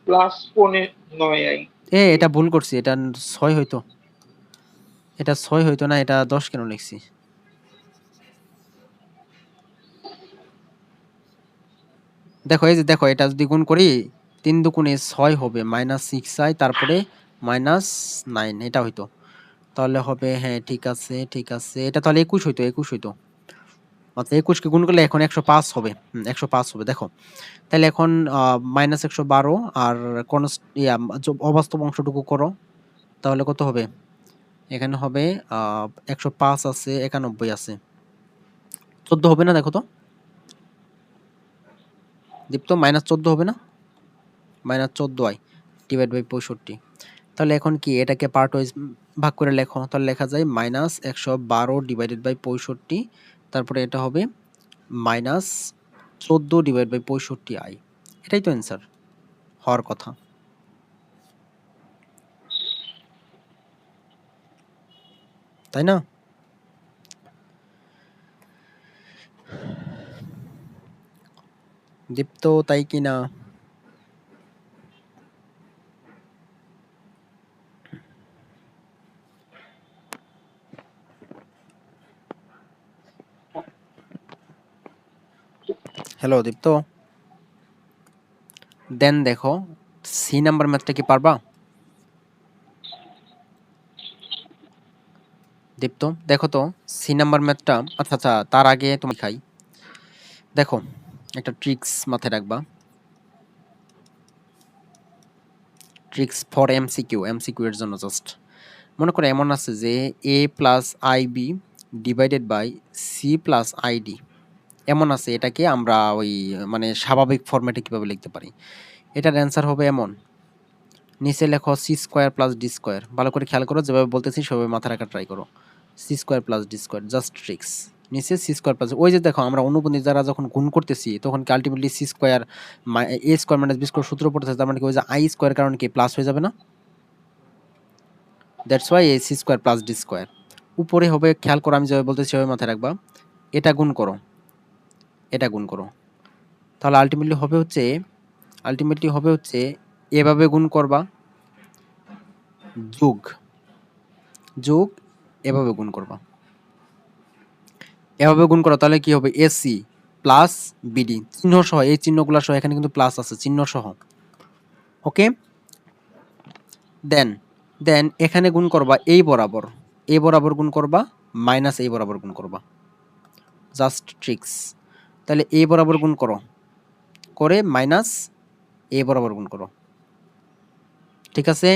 Plus 9 I. এটা ভুল করছি। এটা ৬ হইতো। এটা ৬ হইতো না, এটা ১০ কেন লিখছি? দেখো এই যে দেখো, এটা যদি গুণ করি ৩ দুগুণে ৬ হবে, -6i, তারপরে -9 এটা হইতো। তাহলে হবে, হ্যাঁ ঠিক আছে, ঠিক আছে। এটা তাহলে ২১ হইতো, ২১ হইতো। আচ্ছা ২১ কে গুণ করলে এখন ১০৫ হবে। ১০৫ হবে। দেখো। তাহলে এখন -১১২ আর অবাস্তব অংশটুকু করো। তাহলে কত হবে? এখানে হবে ১০৫ আছে, ৯১ আছে। ১৪ হবে না দেখো তো? দীপ্ত -১৪ হবে না? -১৪i ডিভাইড বাই ৬৫। তাহলে এখন কি এটাকে পার্ট ওয়াইজ ভাগ করে লেখো। তাহলে লেখা যায় -১১২ ডিভাইডেড বাই ৬৫, তারপরে এটা হবে -১৪ ডিভাইড বাই ৬৫i। এটাই তো অ্যান্সার হওয়ার কথা, তাই না? দীপ্ত তাই কি না? হ্যালো দীপ্ত, দেন দেখো সি নাম্বার ম্যাথটা কি পারবা? দীপ্ত দেখো তো সি নাম্বার ম্যাথটা। আচ্ছা আচ্ছা, তার আগে তুমি খাই দেখো, একটা ট্রিক্স মাথায় রাখবা। ট্রিক্স ফর এমসিকিউ, এমসিকিউ এর জন্য জাস্ট মনে করো এমন আছে যে a plus i b divided by c plus i d এমন আছে। এটাকে আমরা ওই মানে স্বাভাবিক ফরম্যাটে কিভাবে লিখতে পারি? এটার অ্যান্সার হবে এমন, নিচে লেখো c square plus d square. ভালো করে খেয়াল করো, যেভাবে বলতেছি সেভাবে মাথা রাখা ট্রাই করো। C square plus d square, just tricks. নিচে সি স্কোয়ার প্লাস, ওই যে দেখো আমরা অনুবন্ধী দ্বারা যখন গুণ করতেছি তখন কি ultimately C square A square minus b square সূত্র পড়তেছে, তার মানে কি ওই যে আই স্কোয়ার কারণে কি প্লাস হয়ে যাবে না? দ্যাটস ওয়াই এ c square plus d square. উপরে হবে, খেয়াল করো আমি যেভাবে বলতেছি সেভাবে মাথায় রাখবা। এটা গুণ করো, এটা গুণ করো। তাহলে আলটিমেটলি হবে হচ্ছে এভাবে গুণ করবা, যোগ যোগ এভাবে গুণ করবা, এভাবে গুণ করো। তাহলে কি হবে? এসি প্লাস বিডি চিহ্ন সহ, এই চিহ্নগুলো সহ, এখানে কিন্তু প্লাস আছে চিহ্ন সহ। ওকে, দেন দেন এখানে গুণ করবা এই বরাবর, এই বরাবর গুণ করবা, মাইনাস এই বরাবর গুণ করবা, জাস্ট ট্রিক্স। তাহলে এই বরাবর গুণ করো, করে মাইনাস এ বরাবর গুণ করো। ঠিক আছে?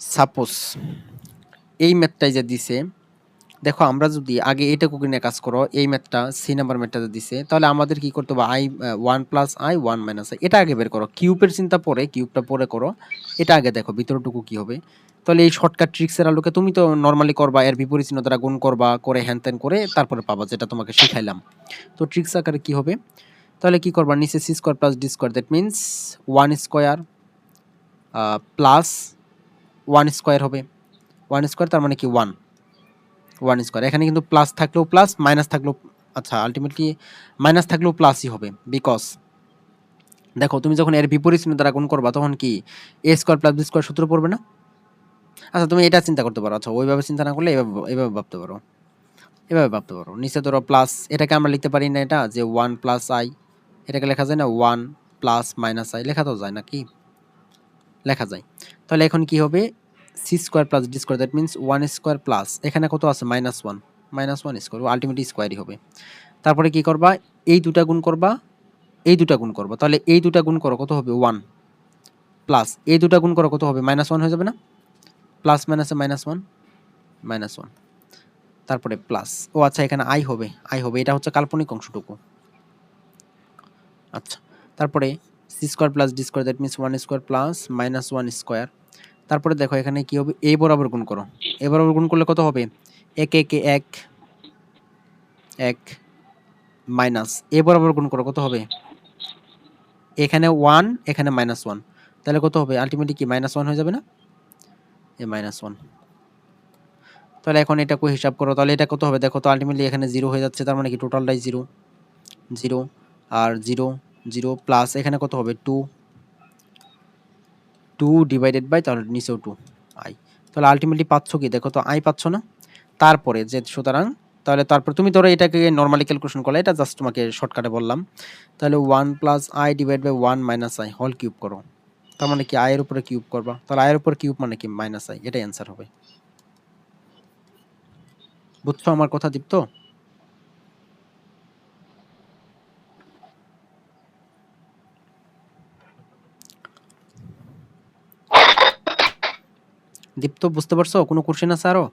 সাপোজ এই ম্যাথটাই যে দিছে, দেখো আমরা যদি আগে এইটাকে নিয়ে কাজ করো, এই ম্যাথটা সি নাম্বার ম্যাথটা দিছে, তাহলে আমাদের কি করতে হবে? I 1 plus I 1 minus I, এটা আগে বের করো। কিউবের চিন্তা পরে, কিউবটা পরে করো। এটা আগে দেখো ভিতরটুকু কি হবে। তাহলে এই শর্টকাট ট্রিক্সের আলোকে তুমি তো নর্মালি করবা, এর বিপরীত চিহ্ন দ্বারা গুণ করবা, করে হ্যান ত্যান করে তারপরে পাবা, যেটা তোমাকে শিখাইলাম। তো ট্রিক্স আকারে কি হবে? তাহলে কি করবা? নিচে c square plus d square, that means 1 square plus 1 square হবে। 1 স্কোয়ার তার মানে কি 1 স্কোয়ার। এখানে কিন্তু প্লাস থাকলেও প্লাস, মাইনাস থাকলেও, আচ্ছা আলটিমেটলি মাইনাস থাকলেও প্লাসই হবে, বিকজ দেখো তুমি যখন এর বিপরীত চিহ্ন দ্বারা গুণ করবা তখন কি এ স্কোয়ার প্লাস বি স্কোয়ার সূত্র পড়বে না? আচ্ছা তুমি এটা চিন্তা করতে পারো, আচ্ছা ওইভাবে চিন্তা না করলে এভাবে ভাবতে পারো, এভাবে ভাবতে পারো। নিচে ধরো প্লাস, এটাকে আমরা লিখতে পারি না এটা যে 1 প্লাস আই, এটাকে লেখা যায় না 1 প্লাস মাইনাস আই, লেখা তো যায় নাকি? লেখা যায়। তাহলে এখন কি হবে? C square plus d square, that means 1 square plus এখানে কত আছে? -1 স্কোয়ার, আলটিমেটলি স্কোয়ারই হবে। তারপরে কি করবা? এই দুটা গুণ করবা, এই দুটা গুণ করবা। তাহলে এই দুটা গুণ করো, কত হবে? 1 প্লাস এই দুটা গুণ করো, কত হবে? -1 হয়ে যাবে না? প্লাস মাইনাসে -1 -1, তারপরে প্লাস, ও আচ্ছা এখানে আই হবে, এটা হচ্ছে কাল্পনিক অংশটুকু। আচ্ছা, তারপরে c square plus d square, that means 1 square plus -1 square. তারপরে দেখো এখানে কি হবে? এ বরাবর গুণ করো, এ বরাবর গুণ করলে কত হবে? 1 1 1 1 মাইনাস এ বরাবর গুণ করো, কত হবে? এখানে 1 এখানে -1, তাহলে কত হবে? আলটিমেটলি কি -1 হয়ে যাবে না? এ মাইনাস 1। তাহলে এখন এটা কো হিসাব করো, তাহলে এটা কত হবে দেখো তো, আলটিমেটলি এখানে 0 হয়ে যাচ্ছে, তার মানে কি টোটালটাই 0 0 আর 0 0 প্লাস এখানে কত হবে 2 2 ডিভাইডেড বাই, তাহলে নিচেও 2 আই। তাহলে আলটিমেটলি পাচ্ছ কি দেখো তো, আই পাচ্ছ না। তারপরে যে সুতরাং তাহলে তারপর তুমি ধরো এটাকে নরমালি ক্যালকুলেশন করলে, এটা জাস্ট তোমাকে শর্টকাটে বললাম। তাহলে 1 plus i divide by 1 minus i whole cube করো, তার মানে কি আই এর উপরে কিউব করবা, তাহলে আই এর উপরে কিউব মানে কি মাইনাস আই, এটাই অ্যান্সার হবে। বুঝছো আমার কথা দীপ্ত? দীপ্ত বুঝতে পারছো? কোনো কোশ্চেন আছে আরো?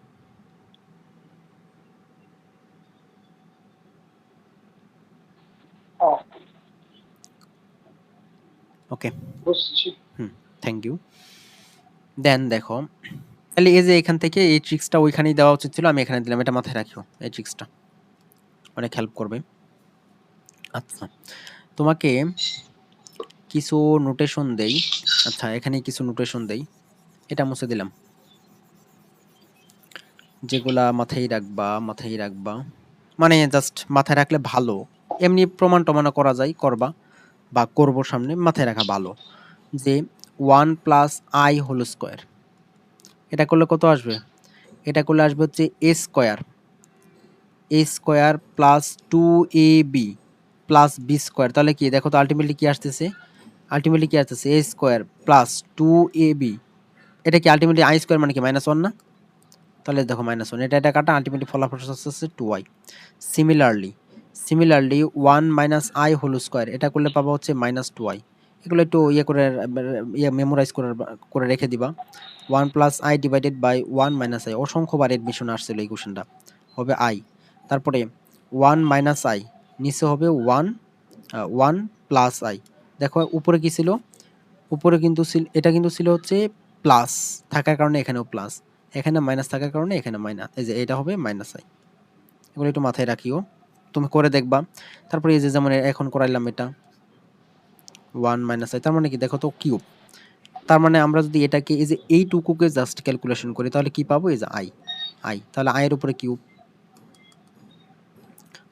ওকে, বুঝছি। Thank you. দেন দেখো, তাহলে এই যে এখান থেকে এই ট্রিক্সটা ওইখানেই দেওয়া উচিত ছিল, আমি এখানে দিলাম, এটা মাথায় রাখিও, এই ট্রিক্সটা অনেক হেল্প করবে। আচ্ছা, তোমাকে কিছু নোটেশন দেই। আচ্ছা, এখানে কিছু নোটেশন দেই, এটা মুছে দিলাম, যেগুলা মাথায় রাখবা, মাথায় রাখবা, মানে জাস্ট মাথায় রাখলে ভালো। এমনি প্রমাণ টমানো করা যায়, করবা বা করব সামনে, মাথায় রাখা ভালো যে 1 প্লাস আই হোল স্কোয়ার, এটা করলে কত আসবে? এটা করলে আসবে হচ্ছে A square, A square plus 2ab plus B square. তাহলে কি দেখো তো আলটিমেটলি কি আসতেছে, আলটিমেটলি কি আসতেছে এ স্কোয়ার প্লাস 2ab, এটা কি আলটিমেটলি আই স্কোয়ার মানে কি -1 না? তাহলে দেখো -1, এটা এটা কাটা, আলটিমেটলি ফলাফল আসছে 2y। Similarly similarly 1 minus i whole square, এটা করলে পাবো হচ্ছে -2y। এগুলো একটু ইয়ে করে মেমোরাইজ করে করে রেখে দিবা। 1 plus I divided by 1 minus I, অসংখ্যবার এডমিশন আসছিল এই কোশ্চেনটা, হবে আই। তারপরে 1 মাইনাস আই, নিচে হবে 1 প্লাস আই। দেখো উপরে কি ছিল, উপরে কিন্তু এটা কিন্তু ছিল হচ্ছে প্লাস থাকার কারণে এখানেও প্লাস, এখানে মাইনাস থাকার কারণে এখানে মাইনাস, এই যে এটা হবে মাইনাস আই। এগুলো একটু মাথায় রাখিও, তুমি করে দেখবা। তারপরে এই যে যেমন এখন করাইলাম এটা 1 মাইনাস আই, তার মানে কি দেখো তো কিউব। তার মানে আমরা যদি এটাকে এই যে এইটুকুকে জাস্ট ক্যালকুলেশন করি, তাহলে কি পাবো, এই যে আই, আই, তাহলে আয়ের উপরে কিউব,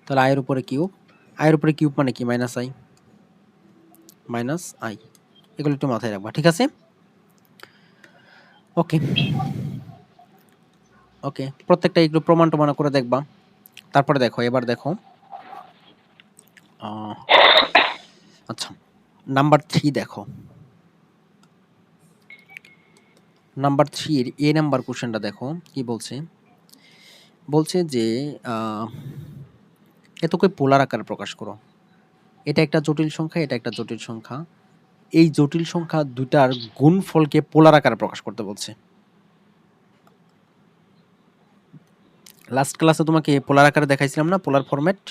তাহলে আয়ের উপরে কিউব, আয়ের উপরে কিউব মানে কি মাইনাস আই, মাইনাস আই। এগুলো একটু মাথায় রাখবা, ঠিক আছে? ওকে ওকে, প্রত্যেকটা একটু প্রমাণ টমাণ করে দেখবা। তারপরে দেখো, এবার দেখো আচ্ছা, নাম্বার 3 দেখো, নাম্বার 3 এর এ নাম্বার কোশ্চেনটা দেখো কি বলছে। বলছে যে এতকে পোলার আকারে প্রকাশ করো, এটা একটা জটিল সংখ্যা, এটা একটা জটিল সংখ্যা, এই জটিল সংখ্যা দুটার গুণফলকে পোলার আকারে প্রকাশ করতে বলছে। লাস্ট ক্লাসে তোমাকে পোলার আকারে দেখাইছিলাম না, পোলার ফরম্যাট,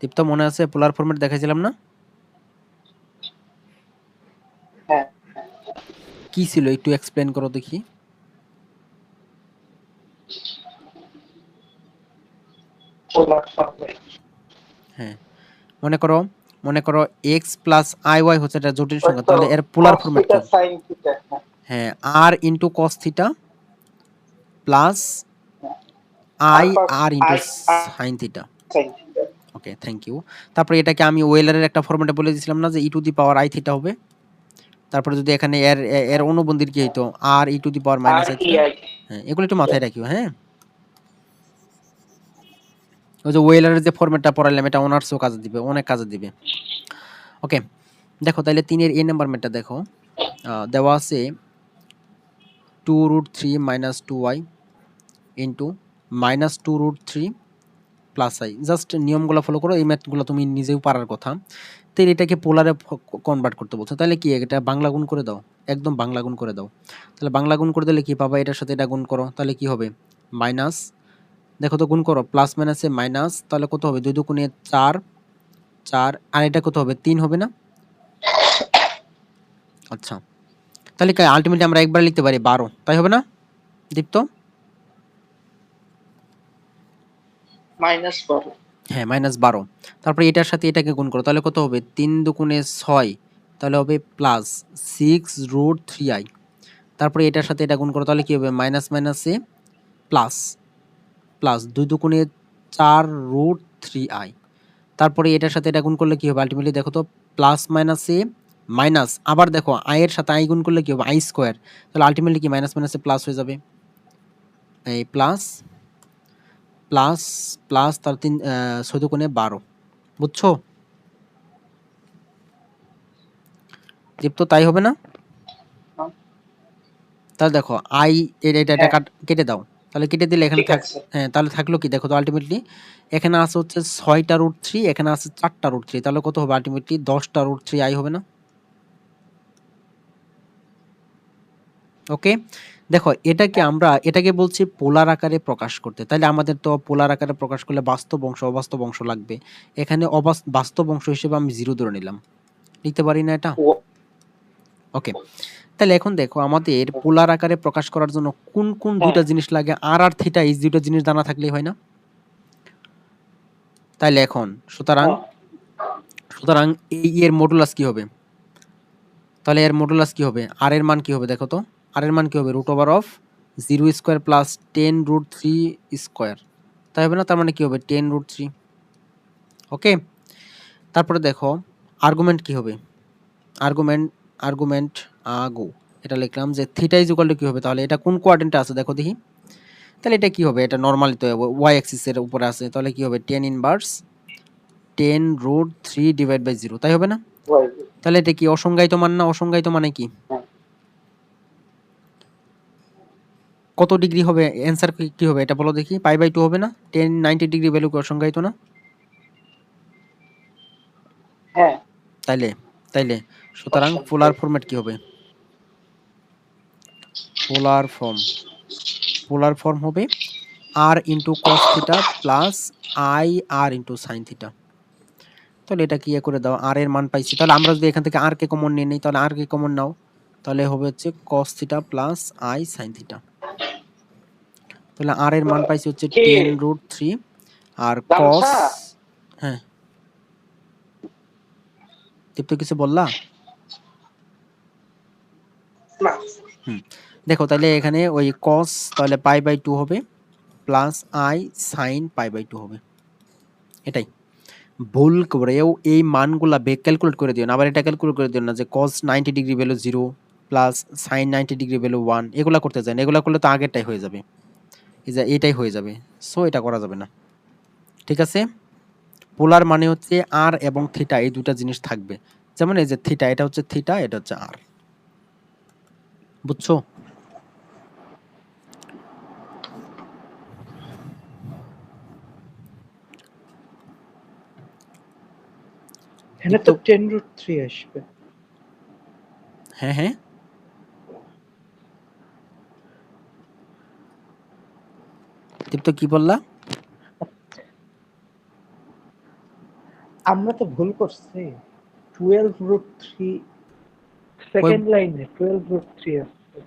দীপ্ত মনে আছে? পোলার ফরম্যাট দেখাইছিলাম না? হ্যাঁ, কি ছিল একটু এক্সপ্লেন করো দেখি। পোলার ফরম্যাট। হ্যাঁ, মনে করো, মনে করো x প্লাস আই ওয়াই হচ্ছে একটা জটিল ওই সংখ্যা, তো তাহলে এর পোলার cos ফরম্যাট থিটা কি? sin theta. হ্যাঁ, r into cos theta plus r i cos r into I r sine theta. sin theta. Okay, thank you. তারপরে এটাকে আমি ওয়েলারের একটা ফরম্যাটে বলে দিয়েছিলাম না, যে E to the power I theta হবে। তারপরে যদি এখানে এর এর অনুবন্ধীর কি হইতো, আর ই টু দি পাওয়ার আর মাইনাস আই থিটা। EI। হ্যাঁ, এগুলো একটু মাথায় রাখিও। হ্যাঁ, ওই যে ওয়েলারের যে ফরম্যাটটা পড়াইলাম, এটা অনার্সও কাজে দিবে, অনেক কাজে দিবে। ওকে, দেখো তাহলে 3 এর এ নাম্বার ম্যাটটা দেখো, দেওয়া আছে 2√3 minus 2y into minus 2√3 plus I. Just নিয়মগুলো ফলো করো, এই ম্যাথগুলো তুমি নিজেও পারার কথা। তো এটাকে পোলারে কনভার্ট করতে বলছো, তাহলে কি এটা বাংলা গুণ করে দাও, একদম বাংলা গুণ করে দাও। তাহলে বাংলা গুণ করে দিলে কি পাবা, এটার সাথে এটা গুণ করো, তাহলে কি হবে মাইনাস, দেখো তো গুণ করো, প্লাস মাইনাসে মাইনাস, তাহলে কত হবে 2 দুগুণে 4, 4 আর এটা কত হবে 3 হবে না? আচ্ছা, তাহলে আলটিমেটলি আমরা একবার লিখতে পারি 12, তাই হবে না দীপ্ত? -12। হ্যাঁ, -12। তারপরে এটার সাথে এটাকে গুণ করো, তাহলে কত হবে 3 দুগুণে 6, তাহলে হবে প্লাস 6√3i। তারপরে এটার সাথে এটা গুণ করো, তাহলে কি হবে মাইনাস মাইনাসে প্লাস, প্লাস 2 দুগুণে 4√3i। তারপরে এটার সাথে এটা গুণ করলে কি হবে আলটিমেটলি দেখো তো, প্লাস মাইনাসে মাইনাস, আবার দেখো আই এর সাথে আই গুণ করলে কি হবে আই স্কোয়ার, তাহলে আলটিমেটলি কি মাইনাস মাইনাসে প্লাস হয়ে যাবে, এই প্লাস প্লাস প্লাস তার 6 দুগুণে 12। বুঝছো দীপ্ত, তাই হবে না? হ্যাঁ, তাহলে দেখো আই এটা এটা এটা হ্যাঁ, কেটে দাও, তাহলে কেটে দিলে এখানে ঠিক থাক, আছে। হ্যাঁ তাহলে থাকলো কি দেখো তো আলটিমেটলি এখানে আছে হচ্ছে 6টা√3, এখানে আছে 4টা√3, তাহলে কত হবে আলটিমেটলি 10টা√3i হবে না? ওকে, দেখো এটাকে আমরা এটাকে বলছি পোলার আকারে প্রকাশ করতে, তাহলে আমাদের তো পোলার আকারে প্রকাশ করলে বাস্তব অংশ অবাস্তব অংশ লাগবে। এখানে বাস্তব অংশ হিসেবে আমি 0 ধরে নিলাম, লিখতে পারি না এটা? ও- ওকে, তাহলে এখন দেখো আমাদের পোলার আকারে প্রকাশ করার জন্য কোন কোন হ্যাঁ, দুইটা জিনিস লাগে, আর আর থিটা, এই দুইটা জিনিস জানা থাকলেই হয় না? তাইলে এখন সুতরাং হ্যাঁ, সুতরাং এই এর মডুলাস কি হবে, তাহলে এর মডুলাস কি হবে, আর এর মান কি হবে দেখো তো, আর এর মান কি হবে √0 স্কোয়ার প্লাস 10√3 স্কোয়ার, তাই হবে না? তার মানে কি হবে 10√3। ওকে, তারপরে দেখো আর্গুমেন্ট কি হবে, আর্গুমেন্ট আর্গুমেন্ট আগো এটা লিখলাম যে থিটা ইজ ইকুয়াল টু কি হবে, তাহলে এটা কোন কোয়াড্রেন্টে আছে দেখো দেখি, তাহলে এটা কি হবে, এটা নরমালি তো ওয়াই অ্যাক্সিস এর উপরে আছে, তাহলে কি হবে 10 ইনভার্স 10√3 ডিভাইড বাই 0, তাই হবে না? ওয়াই, তাহলে এটা কি অসংজ্ঞায়িত মান না? অসংজ্ঞায়িত মানে কি, হ্যাঁ, কত ডিগ্রি হবে অ্যান্সার, কি হবে এটা বলো দেখি, পাই/2 হবে না? 1090 ডিগ্রি ভ্যালু কি অসংজ্ঞায়িত না? হ্যাঁ, তাইলে তাইলে সুতরাং পোলার অসংখ্য। ফরম্যাট কি হবে, পোলার ফর্ম পোলার ফর্ম হবে R into cos theta plus I R into sine theta. তাহলে এটা কি করে দাও, আর এর মান পাইছি, তাহলে আমরা যদি এখান থেকে আর কে কমন নিয়ে নিই, তাহলে আর কে কমন নাও, তাহলে হবে হচ্ছে কস theta plus i sine theta. তাহলে আর এর মান পাইছি হচ্ছে কে 10√3 আর কস, গামছা হ্যাঁ দীপ্ত কিছু বললা? না, হুম, দেখো তাহলে এখানে ওই কস তাহলে পাই/2 হবে প্লাস আই সাইন পাই/2 হবে, এটাই। ভুল করেও এই মানগুলা ক্যালকুলেট করে দিও না, আবার এটা ক্যালকুলেট করে দিও না যে cos 90 degree value 0 plus sin 90 degree value 1, এগুলা করতে যান, এগুলা করলে তো আগেরটাই হয়ে যাবে, এই যে এটাই হয়ে যাবে, সো এটা করা যাবে না। ঠিক আছে, পোলার মানে হচ্ছে আর এবং থিটা এই দুটা জিনিস থাকবে, যেমন এই যে থিটা, এটা হচ্ছে থিটা, এটা হচ্ছে আর। বুঝছো? এখানে দীপ্ত, তো 10√3 আসবে। হ্যাঁ হ্যাঁ দীপ্ত কি বললা? আমরা তো ভুল করছি। 12√3 কই সেকেন্ড লাইনে 12√3 আসছে।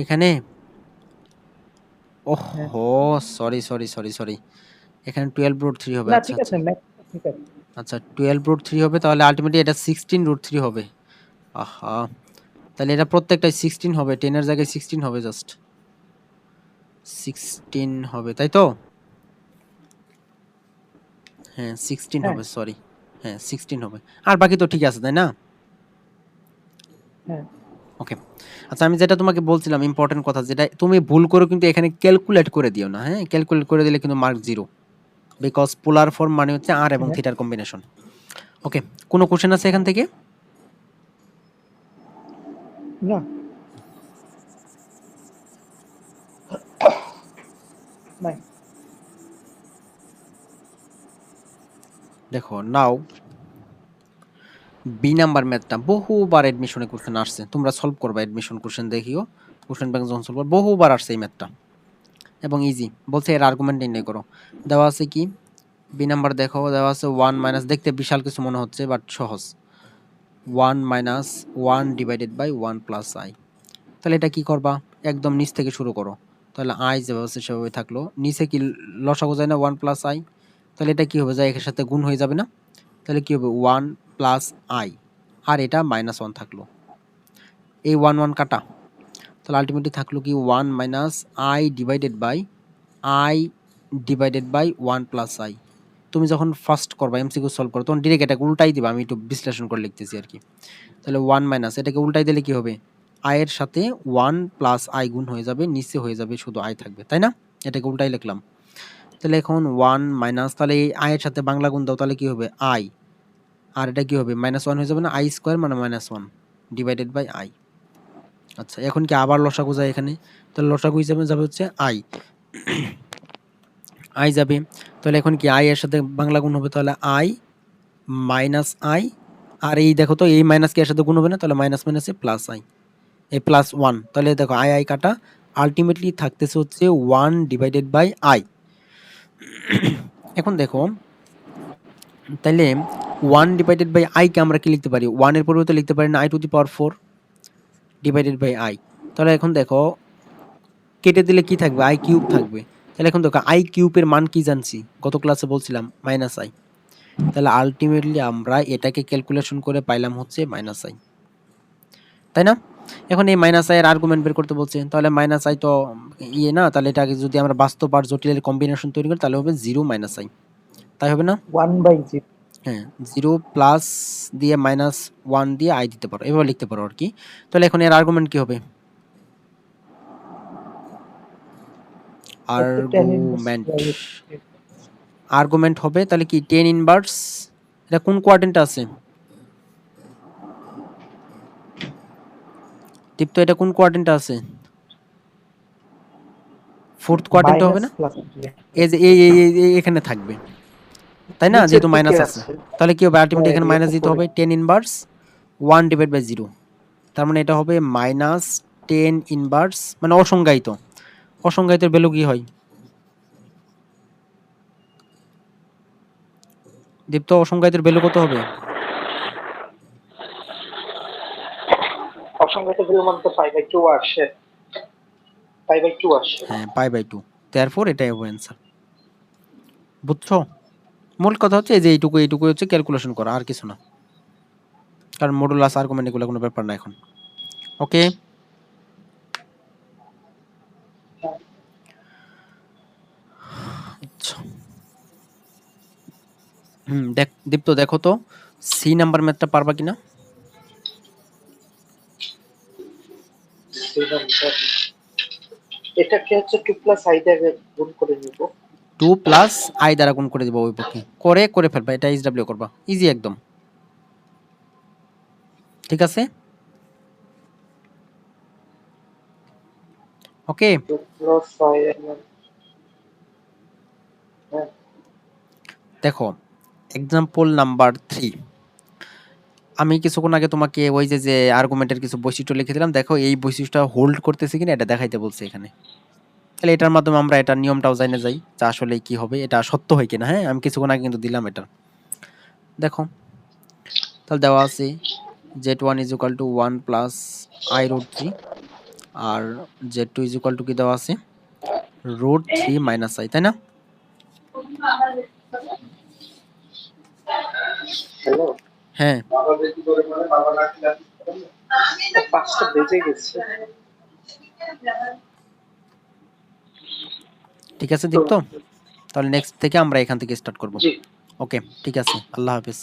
এখানে, হ্যাঁ। ওহো, সরি সরি সরি সরি, এখানে 12√3 হবে, না আচ্ছা ঠিক আছে, আচ্ছা ম্যাথ ঠিক আছে। আচ্ছা 12√3 হবে, তাহলে আলটিমেটলি এটা 16√3 হবে। আহা, তাহলে এটা প্রত্যেকটাই 16 হবে, 10 এর জায়গায় 16 হবে, জাস্ট 16 হবে, তাই তো? হ্যাঁ 16 হ্যাঁ, হবে, সরি, হ্যাঁ 16 হবে, আর বাকি তো ঠিক আছে তাই না? হ্যাঁ, ওকে, আচ্ছা আমি যেটা তোমাকে বলছিলাম ইম্পর্টেন্ট কথা, যেটা তুমি ভুল করে কিন্তু এখানে ক্যালকুলেট করে দিও না, হ্যাঁ ক্যালকুলেট করে দিলে কিন্তু মার্ক 0, বিকজ পোলার ফর্ম মানে হচ্ছে আর এবং হ্যাঁ, থিটার কম্বিনেশন। ওকে, কোনো কোশ্চেন আছে এখান হ্যাঁ। থেকে? না, নাই। দেখো নাও, বি নাম্বার ম্যাথটা বহুবার এডমিশনে কোশ্চেন আসছে, তোমরা সলভ করবা এডমিশন কোশ্চেন, দেখিও কোশ্চেন ব্যাংক যখন সলভ করবা বহুবার আসছে এই ম্যাথটা, এবং ইজি বলছে এর আর্গুমেন্ট নির্ণয় করো। দেওয়া আছে কি, বি নাম্বার দেখো, দেওয়া আছে 1 মাইনাস, দেখতে বিশাল কিছু মনে হচ্ছে বাট সহজ, 1 minus 1 divided by 1 plus i. তাহলে এটা কি করবা, একদম নিচ থেকে শুরু করো, তাহলে আই যেভাবে আছে সেভাবে থাকলো, নিচে কি লসাগু যায় না 1 প্লাস আই, তাহলে এটা কি হবে যায় এর সাথে গুণ হয়ে যাবে না, তাহলে কি হবে 1 প্লাস আই, আর এটা -1 থাকলো। এই 1 1 কাটা, তাহলে আলটিমেটলি থাকলো কি 1 minus i divided by 1 plus i. তুমি যখন ফার্স্ট করবা এমসিকিউ সলভ করো তখন ডিরেক্ট এটাকে উল্টাই দিবা, আমি একটু বিশ্লেষণ করে লিখতেছি আর কি। তাহলে 1 মাইনাস এটাকে উল্টাই দিলে কি হবে, আই এর সাথে 1 প্লাস আই গুণ হয়ে যাবে, নিচে হয়ে যাবে শুধু আই থাকবে, তাই না? এটাকে উল্টাই লিখলাম। তাহলে এখন 1 মাইনাস, তাহলে এই আই এর সাথে বাংলা গুণ দাও, তাহলে কি হবে আই, আর এটা কি হবে -1 হয়ে যাবে না, আই স্কোয়ার মানে -1 ডিভাইডেড বাই আই। আচ্ছা, এখন কি আবার লসাগু যায় এখানে, তাহলে লসাগু হিসাবে যাবে হচ্ছে আই, আই যাবে। তাহলে এখন কি আই এর সাথে বাংলা গুণ হবে, তাহলে আই মাইনাস আই, আর এই দেখো তো এই মাইনাস কি এর সাথে গুণ হবে না, তাহলে মাইনাস মাইনাসে প্লাস আই, এই +1, তাহলে দেখো আই আই কাটা, আলটিমেটলি থাকতেছে হচ্ছে 1 ডিভাইডেড বাই আই। এখন দেখো তাইলে 1 ডিভাইডেড বাই আই কে আমরা কি লিখতে পারি, 1 এর পরিবর্তে লিখতে পারি না i to the power 4 divided by i. তাহলে এখন দেখো কেটে দিলে কি থাকবে, আই কিউব থাকবে। তাহলে এখন দেখো আই কিউবের মান কি জানছি, গত ক্লাসে বলছিলাম মাইনাস আই। তাহলে আলটিমেটলি আমরা এটাকে ক্যালকুলেশন করে পাইলাম হচ্ছে মাইনাস আই, তাই না? এখন এই মাইনাস আই এর আর্গুমেন্ট বের করতে বলছে, তাহলে মাইনাস আই তো ইয়ে না, তাহলে এটাকে যদি আমরা বাস্তব আর জটিলের কম্বিনেশন তৈরি করি তাহলে হবে 0 মাইনাস আই, তাই হবে না? 1/0. হ্যাঁ, 0 প্লাস দিয়ে -1 দিয়ে আই দিতে পারো, এভাবে লিখতে পারো আর কি। তাহলে এখন এর আর্গুমেন্ট কি হবে, That's the 10 inverse argument value. Argument হবে তাহলে কি 10 ইনভার্স, এটা কোন কোয়াড্রেন্টে আছে দীপ্ত, এটা কোন কোয়াড্রেন্টে আছে, ফোর্থ কোয়াড্রেন্টে হবে Minus না? plus. এই যে এখানে থাকবে, তাই না? নিচের যেহেতু দিকে মাইনাস আছে, আছে। তাহলে কি হবে আলটিমেটলি হ্যাঁ, এখানে মাইনাস দিতে উপরে। হবে 10 ইনভার্স 1 ডিভাইড বাই 0, তার মানে এটা হবে -10 ইনভার্স, মানে অসংজ্ঞায়িত, অসংজ্ঞায়িতের ভ্যালু কি হয় দীপ্ত, অসংজ্ঞায়িতের ভ্যালু কত হবে? অসংখ্য ভ্যালু মান তো π/2 আসে। π/2 আসে। হ্যাঁ, π/2, দেয়ারফর এটাই হবে অ্যান্সার। বুঝছো? মূল কথা হচ্ছে এই যে এইটুকু হচ্ছে ক্যালকুলেশন করা, আর কিছু না, কারণ মডুলাস আর্গুমেন্ট এগুলো কোনো ব্যাপার না এখন। ওকে, আচ্ছা, দেখ দীপ্ত, দেখো তো সি নাম্বার ম্যাথটা পারবা কিনা। এটাকে হচ্ছে 2 + i দিয়ে গুণ করে নিব। 2 প্লাস আই দ্বারা গুণ করে দিব, ওই পক্ষে করে ফেলবা, এটা এইচডব্লিউ করবা, ইজি একদম, ঠিক আছে? ওকে, 2 + i হ্যাঁ, দেখো এক্সাম্পল নাম্বার 3, আমি কিছুক্ষণ আগে তোমাকে ওই যে আর্গুমেন্টের কিছু বৈশিষ্ট্য লিখে দিলাম, দেখো এই বৈশিষ্ট্যটা হোল্ড করতেছে কিনা এটা দেখাইতে বলছে এখানে। তাহলে এটার মাধ্যমে আমরা এটার নিয়মটাও জানে যাই যে আসলে কি হবে, এটা সত্য হয় কিনা। হ্যাঁ, আমি কিছুক্ষণ আগে কিন্তু দিলাম এটা, দেখো তাহলে দেওয়া আছে z1 = 1 প্লাস i√3, আর z2 = কি দেওয়া আছে √3 মাইনাস i, তাই না? হ্যালো। হ্যাঁ, বাবা কি করে মানে বাবা রাখলে 5টা বেজে গেছে। ঠিক আছে দীপ্ত, তাহলে নেক্সট থেকে আমরা এখান থেকে স্টার্ট করব। জি। ওকে, ঠিক আছে, আল্লাহ হাফেজ।